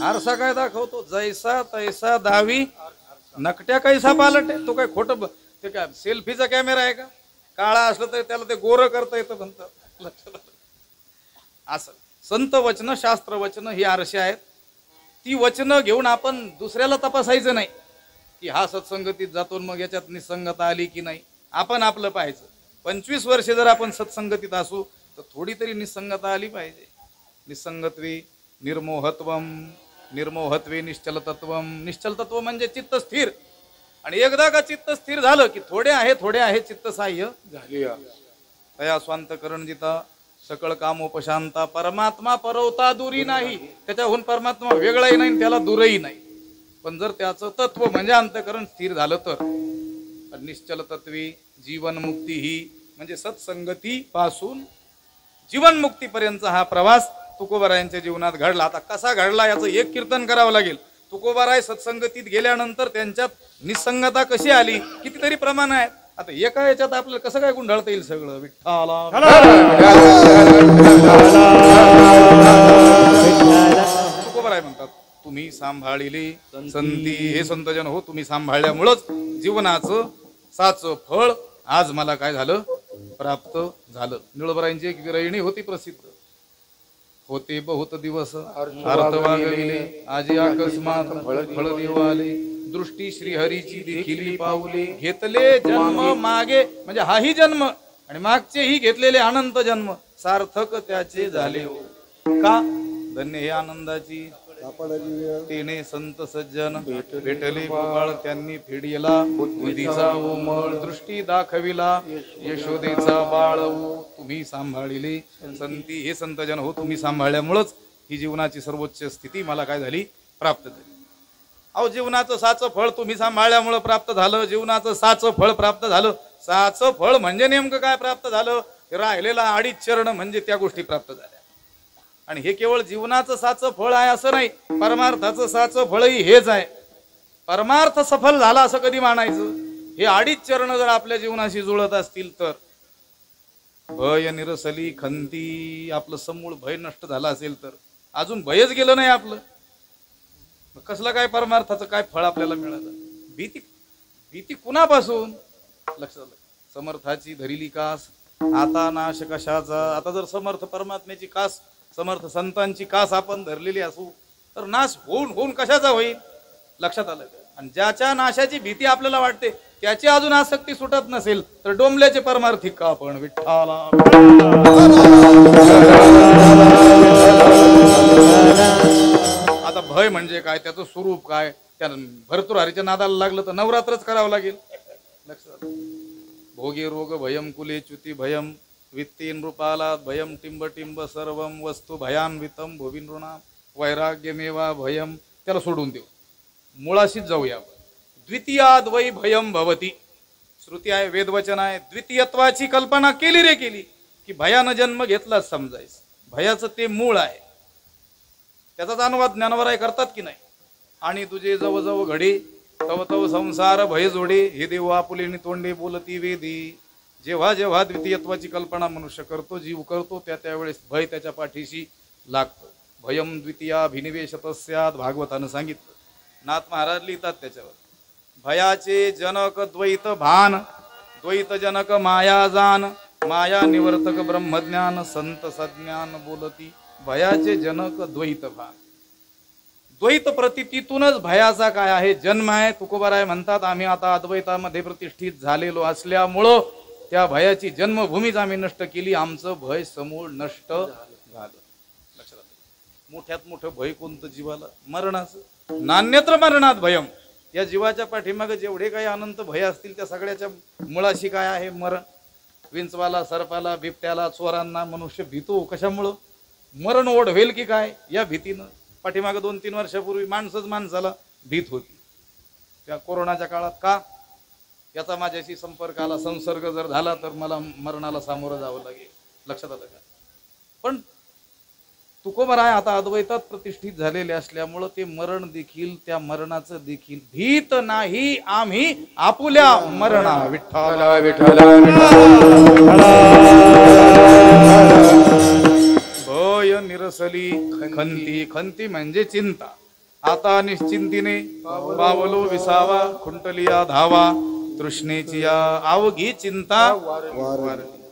आरसा काय दाखवतो? जैसा तैसा दावी नकट्या कैसा पालटे. तो काय खोटं, ते काय सेल्फीचा कॅमेरा आहे का? काळा असलं तर त्याला ते गोरं करता येतं म्हणतात. लक्षात आलं? असं संत वचन, शास्त्र वचन ही आरसे आहेत. ती वचनं घेऊन आपण दुसऱ्याला तपासायचं नाही की हा सत्संगतीत जातो मग याच्यात निसंगता आली की नाही. आपण आपलं पाहायचं. 25 वर्षे जर आपण सत्संगतीत असू तर थोडी तरी निसंगता आली पाहिजे. निसंगत्वे निर्मोहत्वम, निर्मोहत्वे निश्चलतत्वम. निश्चलतत्व म्हणजे चित्त स्थिर. आणि एकदा का चित्त स्थिर झालं की थोडे आहे चित्त साह्य झाली. तया स्वांतकरण जिता सकळ कामोपशांता, परमात्मा परवता दुरी नाही. त्याच्याहून परमात्मा वेगळाही नाही, त्याला दूरही नाही. पण जर त्याचं तत्व म्हणजे अंतकरण स्थिर झालं तर. निश्चल तत्वे जीवनमुक्ती ही म्हणजे सत्संगती पासून जीवनमुक्तीपर्यंतचा हा प्रवास तुकोबारायांच्या जीवनात घडला. आता कसा घडला याचं एक कीर्तन करावं लागेल. तुकोबाराय सत्संगतीत गेल्यानंतर त्यांच्यात निसंगता कशी आली, कितीतरी प्रमाण आहेत. आता एका याच्यात आपल्याला कसं काय गुंडाळता येईल सगळं. विठ्ठला तुकोबाराय म्हणतात, तुम्ही सांभाळिले संती, हे संतजन हो, तुम्ही सांभाळल्यामुळंच जीवनाचं साचं फळ आज मला काय झालं, प्राप्त झालं. निळोबरायांची एक विरहिणी होती प्रसिद्ध. होते बहुत दिवस अर्थ वागविले, आजी अकस्मात फळ देव आले. दृष्टी श्रीहरीची देखिली पावले, घेतले जन्म मागे म्हणजे हाही जन्म आणि मागचेही घेतलेले अनंत जन्म सार्थक त्याचे झाले. का धन्य हे आनंदाची तेने संत सज्जन भेटले गोपाळ त्यांनी फेडिला बुद्धीचा उमळ दृष्टी दाखविला यशोदेचा बाळ तुम्ही सांभाळिले संती हे संतजन हो तुम्ही सांभाळल्यामुळेच ही जीवनाची सर्वोच्च स्थिती मला काय झाली प्राप्त झाली. अहो जीवनाचं साचं फळ तुम्ही सांभाळल्यामुळे प्राप्त झालं. जीवनाचं साचं फळ प्राप्त झालं. साचं फळ म्हणजे नेमकं काय प्राप्त झालं? राहिलेला अडीच चरण म्हणजे त्या गोष्टी प्राप्त झाल्या. आणि हे केवळ जीवनाचं साचं फळ आहे असं नाही, परमार्थाचं साचं फळही हेच आहे. परमार्थ सफल झाला असं कधी मानायचं? हे अडीच चरण जर आपल्या जीवनाशी जुळत असतील तर भय निरसली खंती आपलं समूळ भय नष्ट झालं असेल तर अजून भयच गेलं नाही आपलं, कसलं काय परमार्थाचं काय फळ आपल्याला मिळालं? भीती भीती कुणापासून? लक्षात समर्थाची धरिली कास आता नाश कशाचा. आता जर समर्थ परमात्म्याची कास समर्थ संतांची कास आपण धरलेली असू तर नाश होऊन होऊन कशाचा होईल? लक्षात आलं. आणि ज्याच्या नाशाची भीती आपल्याला वाटते त्याची अजून आसक्ती सुटत नसेल तर डोंबल्याचे परमार्थिक का आपण विठ्ठला. आता भय म्हणजे काय, त्याचं स्वरूप काय? त्या भरतुहरीच्या नादाला लागलं तर नवरात्रच करावं लागेल. लक्षात भोगे रोग भयम कुले च्युती भयम वित्तीन रूपाला भयम टिंब टिंब सर्वम वस्तू भयान्वितम भोविनृणाम वैराग्यमेवा भयम. त्याला सोडून देऊ, मुळाशीच जाऊया. द्वितीयाद वै भयम भवती. श्रुती आहे, वेदवचन आहे. द्वितीयत्वाची कल्पना केली रे केली की भयानं जन्म घेतलाच समजायचं. भयाचं ते मूळ आहे. त्याचाच अनुवाद ज्ञानवराय करतात की नाही. आणि तुझे जव जव घडी तव तव संसार भय जोडे हे देव आपुलेनी तोंडे बोलती वेदी. जेव्हा जेव्हा द्वितीयत्वाची कल्पना मनुष्य करतो, जीव करतो, त्यावेळेस भय त्याच्या पाठीशी लागतो. भयम द्वितीयाभिनिवेशतस्यात भागवतानं सांगितलं. नाथ महाराज लिहितात त्याच्यावर, भयाचे जनक द्वैत भान द्वैत जनक माया जान माया निवर्तक ब्रह्मज्ञान संत सज्ञान बोलती. भयाचे जनक द्वैत भान. द्वैत प्रतितीतूनच भयाचा काय आहे जन्म आहे. तुकोबाराय म्हणतात आम्ही आता अद्वैतामध्ये प्रतिष्ठित झालेलो असल्यामुळं त्या भयाची जन्मभूमीच आम्ही नष्ट केली. आमचं भय समूळ नष्ट झालं. लक्षात आलं. मोठ्यात मोठं भय कोणतं जीवाला? मरणाचं. नान्यत्र मरणात भयम. या जीवाच्या पाठीमागे जेवढे काही अनंत भय असतील त्या सगळ्याच्या मुळाशी काय आहे? मरण. विंचवाला, सर्पाला, बिबट्याला, चोरांना मनुष्य भीतो. कशामुळं? मरण ओढवेल की काय या भीतीनं. पाठीमागे 2-3 वर्षापूर्वी माणसंच माणसाला भीत होती. त्या कोरोनाच्या काळात का? याचा माझ्याशी संपर्क आला, संसर्ग जर झाला तर मला मरणाला सामोरं जावं लागेल. लक्षात आलं का? पण तुकोबाराय आता अद्वैतात प्रतिष्ठित झालेले असल्यामुळं ते मरण देखील, त्या मरणाचं देखील भीत नाही आम्ही आपुल्या मरणा. विठ्ठला विठ्ठला भय निरसली खंती. खंती म्हणजे चिंता. आता निश्चिंतीने पावलो विसावा खुंटलिया धावा तृष्णेची या अवघी चिंता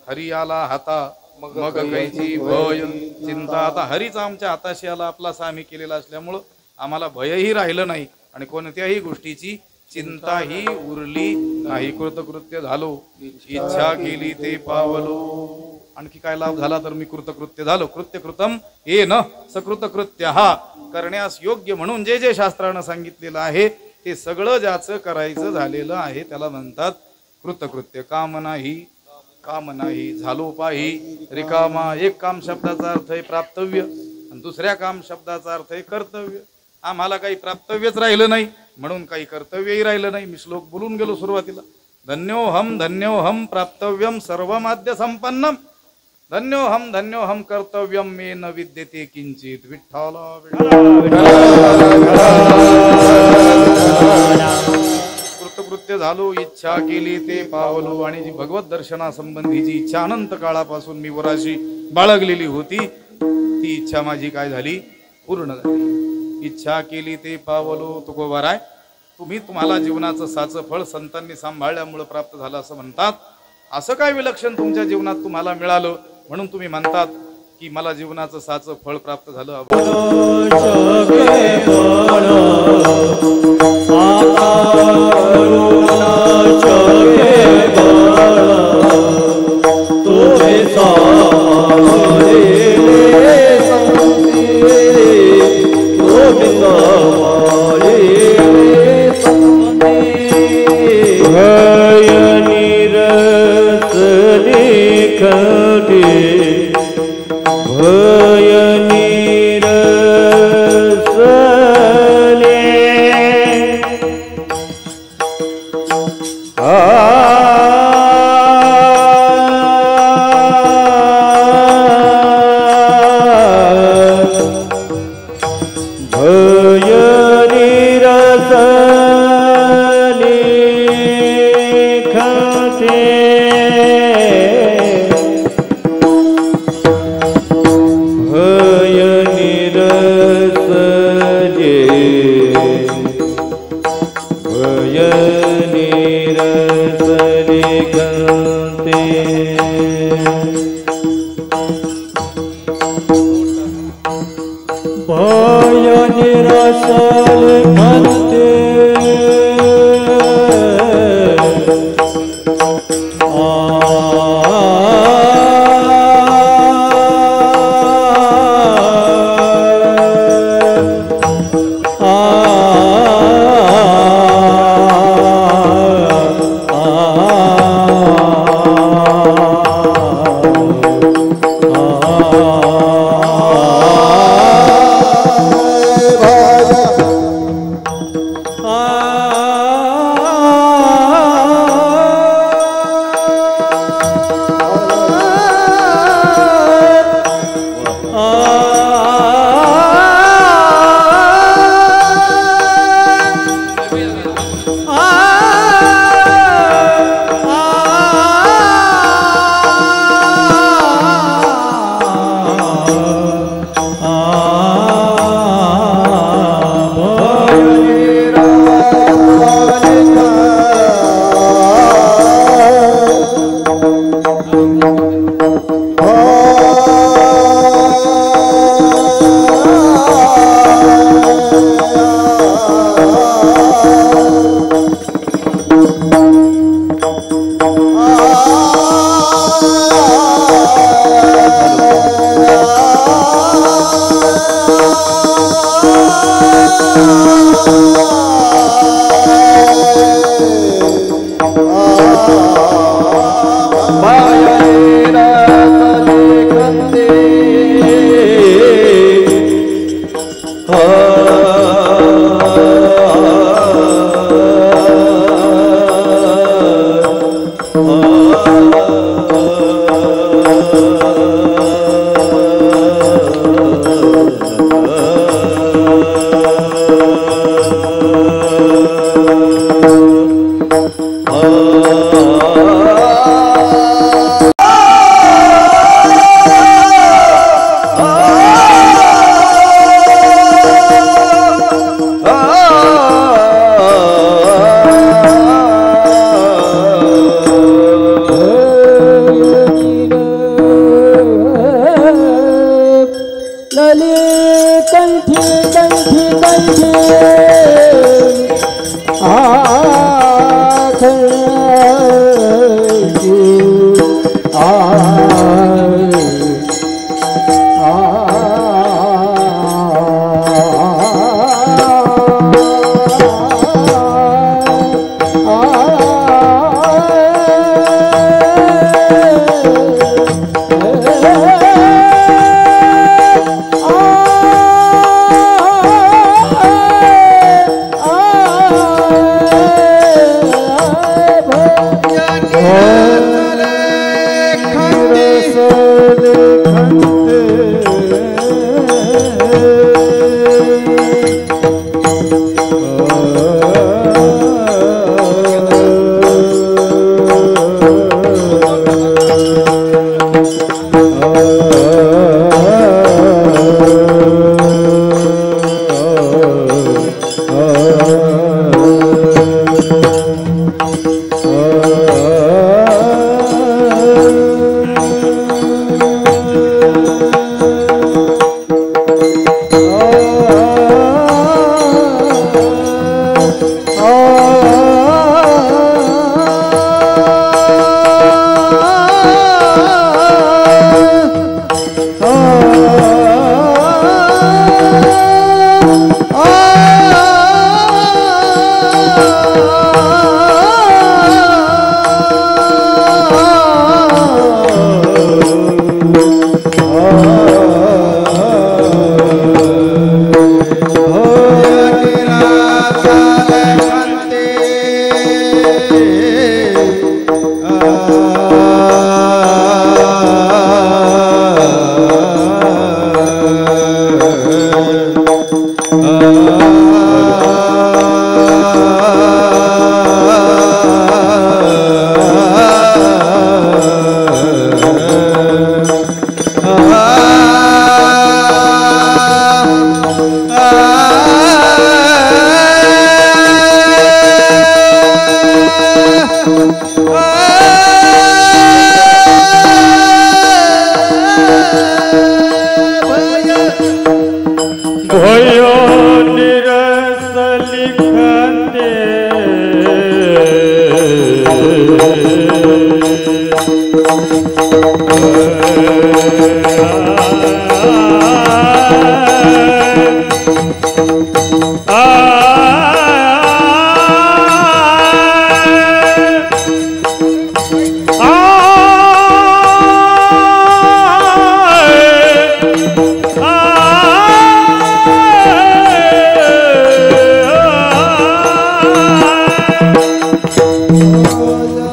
हरी आला हाता मग कैची भय चिंता. आता हरीच आमच्या हाताशी आला, आपला सामी केलेला असल्यामुळं आम्हाला भयही राहिलं नाही आणि कोणत्याही गोष्टीची चिंताही उरली नाही. कृतकृत्य झालो इच्छा केली ते पावलो. आणखी काय लाभ झाला तर मी कृतकृत्य झालो. कृत्य कृतम ये न सकृतकृत्य. हा करण्यास योग्य म्हणून जे जे शास्त्रानं सांगितलेलं आहे ते सगळं ज्याचं करायचं झालेलं आहे त्याला म्हणतात कृतकृत्य. काम नाही झालो पाही रिकामा. एक काम शब्दाचा अर्थ आहे प्राप्तव्य आणि दुसऱ्या काम शब्दाचा अर्थ आहे कर्तव्य. आम्हाला काही प्राप्तव्यच राहिलं नाही म्हणून काही कर्तव्यही राहिलं नाही. मी श्लोक बोलून गेलो सुरुवातीला. धन्योहम प्राप्तव्यम सर्वमाद्य संपन्नम धन्योहम कर्तव्यम मे न विद्यते किंचित. विठ्ठला कृतकृत्य झालो इच्छा केली ते पावलो. आणि जी भगवत दर्शनासंबंधीची इच्छा अनंत काळापासून मी वराशी बाळगलेली होती ती इच्छा माझी काय झाली? पूर्ण झाली. इच्छा केली ते पावलो. तुकोबाराय तुम्हाला जीवनाचं साचं फळ संतांनी सांभाळल्यामुळे प्राप्त झालं असं म्हणतात. असं काय विलक्षण तुमच्या जीवनात तुम्हाला मिळालं म्हणून तुम्ही म्हणतात की मला जीवनाचं साचं फळ प्राप्त झालं?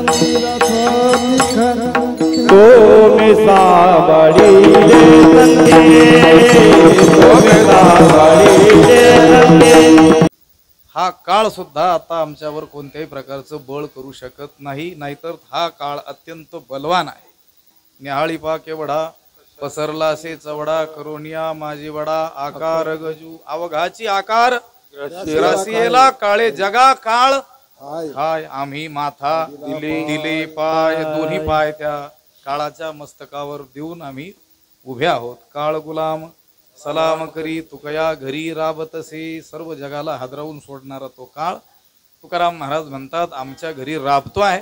तुम्ही सांभाळिले संते तुम्ही सांभाळिले संते हा काळ सुद्धा आता आमच्यावर कोणत्याही प्रकारचं बळ करू शकत नाही, नाहीतर हा काळ अत्यंत बलवान आहे. न्याहाळी पा केवढा पसरला असे चवडा करोनिया माझी वडा आकार गजू अवघाची आकार ग्रासियेला काळे जगा काळ हाय आम्ही माथा दिले पाय दोन्ही पाय त्या काळाच्या मस्तकावर देऊन आम्ही उभे आहोत. काळ गुलाम सलाम करी तुकया घरी राबतसे सर्व जगाला हादरवून सोडणारा तो काळ. तुकाराम महाराज म्हणतात आमच्या घरी राबतो आहे.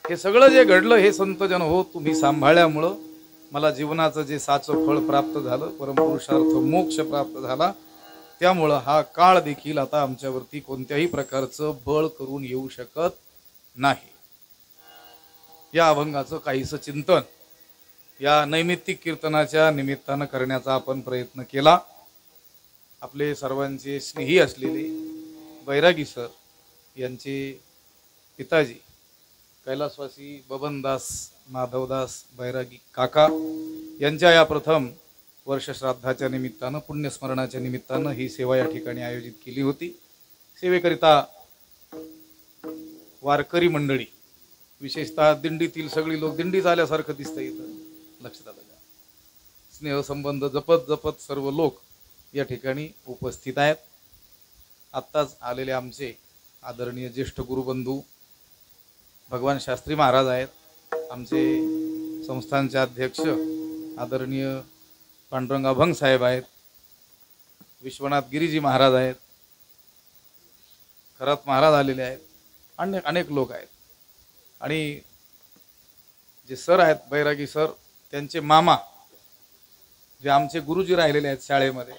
हे सगळं जे घडलं हे संतजन हो तुम्ही सांभाळल्यामुळं मला जीवनाचं जे साचं फळ प्राप्त झालं, परमपुरुषार्थ मोक्ष प्राप्त झाला. त्यामुळं हा काळ देखील आता आमच्यावरती कोणत्याही प्रकारचं बळ करून येऊ शकत नाही. या अभंगाचं काहीसं चिंतन या नैमित्तिक कीर्तनाच्या निमित्तानं करण्याचा आपण प्रयत्न केला. आपले सर्वांचे स्नेही असलेले बैरागी सर यांचे पिताजी कैलासवासी बबनदास माधवदास बैरागी काका यांच्या या प्रथम वर्षश्राद्धाच्या निमित्तानं पुण्यस्मरणाच्या निमित्तानं ही सेवा या ठिकाणी आयोजित केली होती. सेवेकरिता वारकरी मंडळी विशेषतः दिंडीतील सगळी लोक दिंडी झाल्यासारखं दिसतं इथं लक्षात आलं का? स्नेहसंबंध जपत जपत सर्व लोक या ठिकाणी उपस्थित आहेत. आत्ताच आलेले आमचे आदरणीय ज्येष्ठ गुरुबंधू भगवान शास्त्री महाराज आहेत. आमचे संस्थानचे अध्यक्ष आदरणीय पांडुरंग अभंग साहेब आहेत. विश्वनाथ गिरीजी महाराज आहेत. खरात महाराज आलेले आहेत. अनेक लोक आहेत. आणि जे सर आहेत बैरागी सर त्यांचे मामा जे आमचे गुरुजी राहिलेले आहेत शाळेमध्ये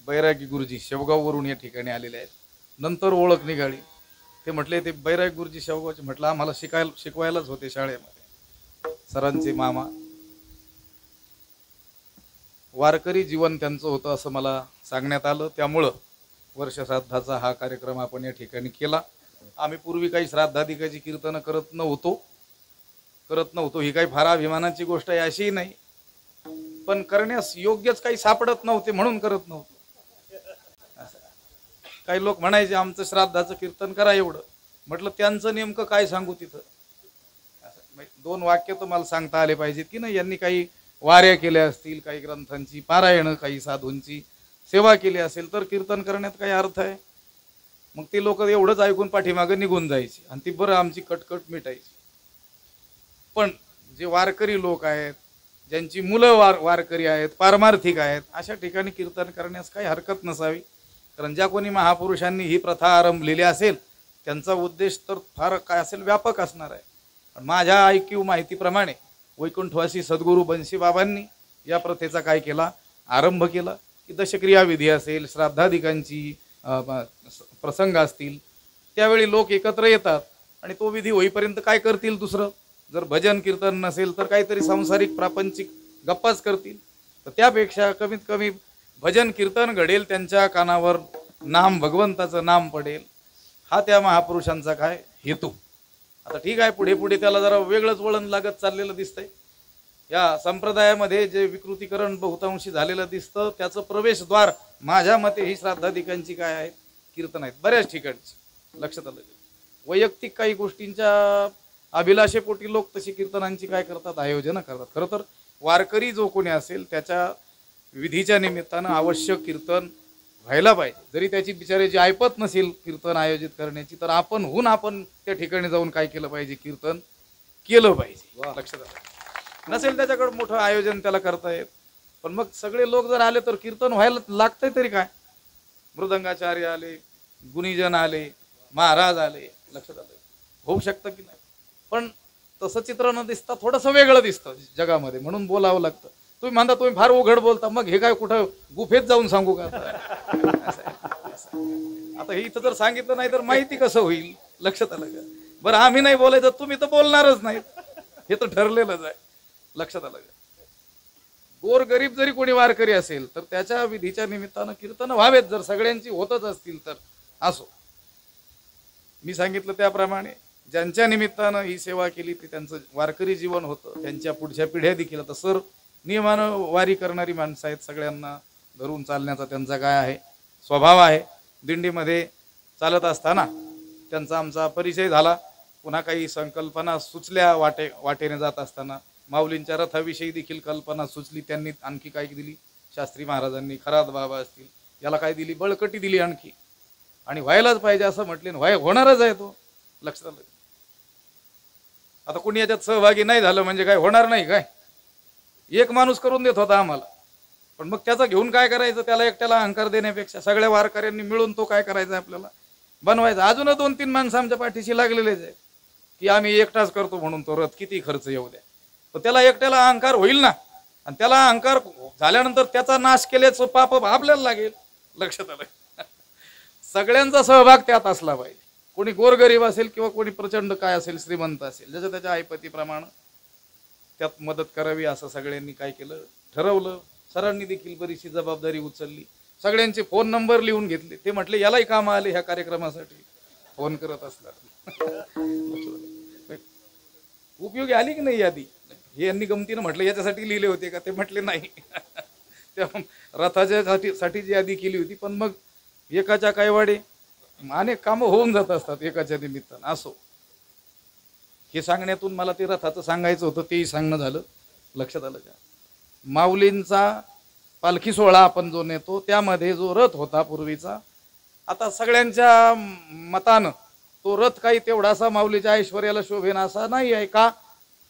बैरागी गुरुजी शेवगाववरून या ठिकाणी आलेले आहेत. नंतर ओळख निघाली. ते म्हटले ते बैरागी गुरुजी शेवगावचे. म्हटलं आम्हाला शिकवायलाच होते शाळेमध्ये. सरांचे मामा वारकरी जीवन त्यांचं होतं असं मला सांगण्यात आलं. त्यामुळं वर्षश्राद्धाचा हा कार्यक्रम आपण या ठिकाणी केला. आम्ही पूर्वी काही श्राद्धाधिकाची कीर्तनं करत नव्हतो. ही काही फार अभिमानाची गोष्ट आहे अशीही नाही, पण करण्यास योग्यच काही सापडत नव्हते म्हणून करत नव्हतो. काही लोक म्हणायचे आमचं श्राद्धाचं कीर्तन करा एवढं. म्हटलं त्यांचं नेमकं काय सांगू तिथं. दोन वाक्य तर मला सांगता आले पाहिजेत की नाही. यांनी काही वाऱ्या केल्या असतील, काही ग्रंथांची पारायणं, काही साधूंची सेवा केली असेल तर कीर्तन करण्यात काही अर्थ आहे. मग ते लोक एवढंच ऐकून पाठीमागं निघून जायचे आणि ती बरं आमची कटकट मिटायची. पण जे वारकरी लोक आहेत, ज्यांची मुलं वारकरी आहेत, पारमार्थिक आहेत, अशा ठिकाणी कीर्तन करण्यास काही हरकत नसावी. कारण ज्या कोणी महापुरुषांनी ही प्रथा आरंभलेली असेल त्यांचा उद्देश तर फार काय असेल व्यापक असणार आहे. पण माझ्या ऐकीव माहितीप्रमाणे वैकुंठवासी सद्गुरू बंशी बाबांनी या प्रथेचा काय केला, आरंभ केला की दशक्रिया विधी असेल, श्राद्धाधिकांची प्रसंग असतील, त्यावेळी लोक एकत्र येतात आणि तो विधी होईपर्यंत काय करतील दुसरं. जर भजन कीर्तन नसेल तर काहीतरी सांसारिक प्रापंचिक गप्पाच करतील. तर त्यापेक्षा कमीत कमी भजन कीर्तन घडेल, त्यांच्या कानावर नाम भगवंताचं नाम पडेल, हा त्या महापुरुषांचा काय हेतू. आता ठीक आहे, पुढे पुढे त्याला जरा वेगळंच वळण लागत चाललेलं दिसतंय. या संप्रदायामध्ये जे विकृतीकरण बहुतांशी झालेलं दिसतं त्याचं प्रवेशद्वार माझ्या मते ही श्राद्धाधिकांची काय आहेत, कीर्तन आहेत बऱ्याच ठिकाणची. लक्षात आलं. वैयक्तिक काही गोष्टींच्या अभिलाषेपोटी लोक तशी कीर्तनांची काय करतात, आयोजन करतात. खरं तर वारकरी जो कोणी असेल त्याच्या विधीच्या निमित्तानं आवश्यक कीर्तन व्हायला पाहिजे. जरी त्याची बिचाऱ्याची ऐपत नसेल कीर्तन आयोजित करण्याची, तर आपण त्या ठिकाणी जाऊन काय केलं पाहिजे, कीर्तन केलं पाहिजे. लक्षात आलं. नसेल त्याच्याकडे मोठं आयोजन त्याला करता येत, पण मग सगळे लोक जर आले तर कीर्तन व्हायला लागतंय तरी काय. मृदंगाचार्य आले, गुणीजन आले, महाराज आले, लक्षात आलं, होऊ शकतं की नाही. पण तसं चित्र न दिसता थोडंसं वेगळं दिसतं जगामध्ये, म्हणून बोलावं लागतं. तुम्ही म्हणता तुम्ही फार उघड बोलता, मग हे काय कुठं गुफेत जाऊन सांगू का. आता हे इथं जर सांगितलं नाही तर माहिती कसं होईल. लक्षात आलं का. बरं आम्ही नाही बोलायचं, तुम्ही तर बोलणारच नाहीत, हे तर ठरलेलंच आहे. लक्षात आलं का. गोरगरीब जरी कोणी वारकरी असेल तर त्याच्या विधीच्या निमित्तानं कीर्तन व्हावेत. जर सगळ्यांची होतच असतील तर असो. मी सांगितलं त्याप्रमाणे ज्यांच्या निमित्तानं ही सेवा केली ती त्यांचं वारकरी जीवन होतं, त्यांच्या पुढच्या पिढ्या देखील. आता सर नियमानं वारी करणारी माणसं आहेत, सगळ्यांना धरून चालण्याचा त्यांचा काय आहे स्वभाव आहे. दिंडीमध्ये चालत असताना त्यांचा आमचा परिचय झाला. पुन्हा काही संकल्पना सुचल्या वाटेने जात असताना. माऊलींच्या रथाविषयी देखील कल्पना सुचली. त्यांनी आणखी काय दिली, शास्त्री महाराजांनी, खरात बाबा असतील, याला काय दिली, बळकटी दिली आणखी. आणि व्हायलाच पाहिजे असं म्हटले, होणारच आहे तो. लक्षात आलं. आता कोणी याच्यात सहभागी नाही झालं म्हणजे काय होणार नाही काय. एक माणूस करून देत होता आम्हाला, पण मग त्याचा घेऊन काय करायचं, त्याला एकट्याला अहंकार देण्यापेक्षा सगळ्या वारकऱ्यांनी मिळून तो काय करायचा आपल्याला बनवायचा. अजून 2-3 माणसं आमच्या पाठीशी लागलेलेच आहे की आम्ही एकटाच करतो म्हणून तो रथ किती खर्च येऊ द्या, पण त्याला एकट्याला अहंकार होईल ना. आणि त्याला अहंकार झाल्यानंतर त्याचा नाश केल्याचं पाप आपल्याला लागेल. लक्षात आलं. सगळ्यांचा सहभाग त्यात असला पाहिजे. कोणी गोरगरीब असेल किंवा कोणी प्रचंड काय असेल, श्रीमंत असेल, ज्याच्या त्याच्या ऐपतीप्रमाणे त्यात मदत करावी असं सगळ्यांनी काय केलं, ठरवलं. सरांनी देखील बरीचशी जबाबदारी उचलली. सगळ्यांचे फोन नंबर लिहून घेतले. ते म्हटले यालाही काम आले ह्या कार्यक्रमासाठी फोन करत असतात. उपयोगी आली की नाही यादी, हे यांनी गमतीनं म्हटलं याच्यासाठी लिहिले होते का, ते म्हटले नाही. त्या रथाच्या साठी जी यादी केली होती, पण मग एकाच्या कायवाडे अनेक कामं होऊन जात असतात एकाच्या निमित्तानं. असो, हे सांगण्यातून मला ते रथाचं सांगायचं होतं, तेही सांगणं झालं. लक्षात आलं का. माऊलींचा पालखी सोहळा आपण जो नेतो त्यामध्ये जो रथ होता पूर्वीचा, आता सगळ्यांच्या मतानं तो रथ काही तेवढासा माऊलीच्या ऐश्वर्याला शोभेन असा नाही आहे का.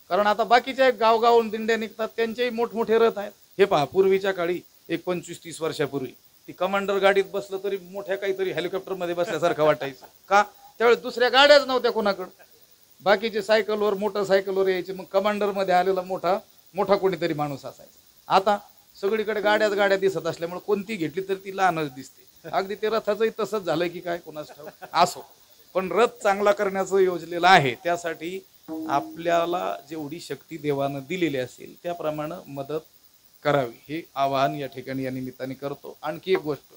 कारण आता बाकीच्या गावगावून दिंड्या निघतात, त्यांचेही मोठमोठे रथ आहेत. हे पहा, पूर्वीच्या काळी 25-30 वर्षापूर्वी ती कमांडर गाडीत बसलं तरी मोठ्या काहीतरी हेलिकॉप्टरमध्ये बसल्यासारखं वाटायचं. का, त्यावेळेस दुसऱ्या गाड्याच नव्हत्या कोणाकडं. बाकीचे सायकलवर मोटरसायकलवर यायचे, मग कमांडरमध्ये आलेला मोठा कोणीतरी माणूस असायचा. आता सगळीकडे गाड्या दिसत असल्यामुळे कोणती घेतली तर ती लहानच दिसते. अगदी ते रथाचंही तसंच झालंय की काय कोणाच ठाऊक. असो, पण रथ चांगला करण्याचं योजलेलं आहे. त्यासाठी आपल्याला जेवढी शक्ती देवानं दिलेली असेल त्याप्रमाणे मदत करावी, हे आवाहन या ठिकाणी या निमित्ताने करतो. आणखी एक गोष्ट,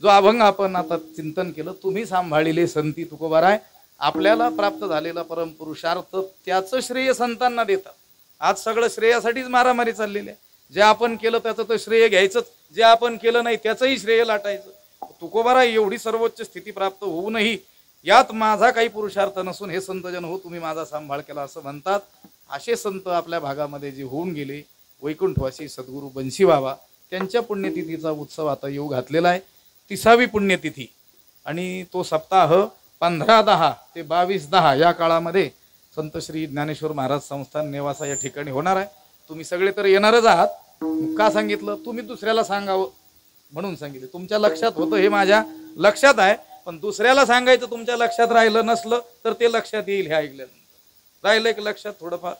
जो अभंग आपण आता चिंतन केलं, तुम्ही सांभाळिले संती तुकोबाराय, आपल्याला प्राप्त झालेला परमपुरुषार्थ त्याचं श्रेय संतांना देतात. आज सगळं श्रेयासाठीच मारामारी चाललेली आहे. जे आपण केलं त्याचं तर श्रेय घ्यायचंच, जे आपण केलं नाही त्याचंही श्रेय लाटायचं. तुकोबाराय एवढी सर्वोच्च स्थिती प्राप्त होऊनही यात माझा काही पुरुषार्थ नसून हे संतजन हो तुम्ही माझा सांभाळ केला असं म्हणतात. असे संत आपल्या भागामध्ये जे होऊन गेले, वैकुंठवासी सद्गुरू बंशी बाबा, त्यांच्या पुण्यतिथीचा उत्सव आता येऊ घातलेला आहे. 30वी पुण्यतिथी, आणि तो सप्ताह 15-10 ते 22-10 या काळामध्ये संत श्री ज्ञानेश्वर महाराज संस्थान नेवासा या ठिकाणी होणार आहे. तुम्ही सगळे तर येणारच आहात. का सांगितलं, तुम्ही दुसऱ्याला सांगावं म्हणून सांगितलं. तुमच्या लक्षात होतं हे माझ्या लक्षात आहे, पण दुसऱ्याला सांगायचं तुमच्या लक्षात राहिलं नसलं तर ते लक्षात येईल हे ऐकल्यानंतर. राहिलं एक लक्षात थोडंफार.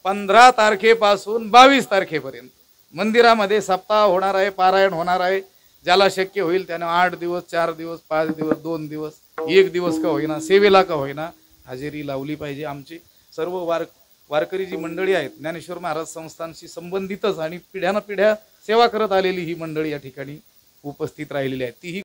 15 तारखेपासून 22 तारखेपर्यंत मंदिरामध्ये सप्ताह होणार आहे, पारायण होणार आहे. ज्याला शक्य होईल त्याने 8 दिवस, 4 दिवस, 5 दिवस, 2 दिवस, 1 दिवस का होईना, सेवेला का होईना हजेरी लावली पाहिजे. आमची सर्व वारकरी जी मंडळी आहेत, ज्ञानेश्वर महाराज संस्थानशी संबंधितच आणि पिढ्यानपिढ्या सेवा करत आलेली ही मंडळी या ठिकाणी उपस्थित राहिलेली आहे. तीही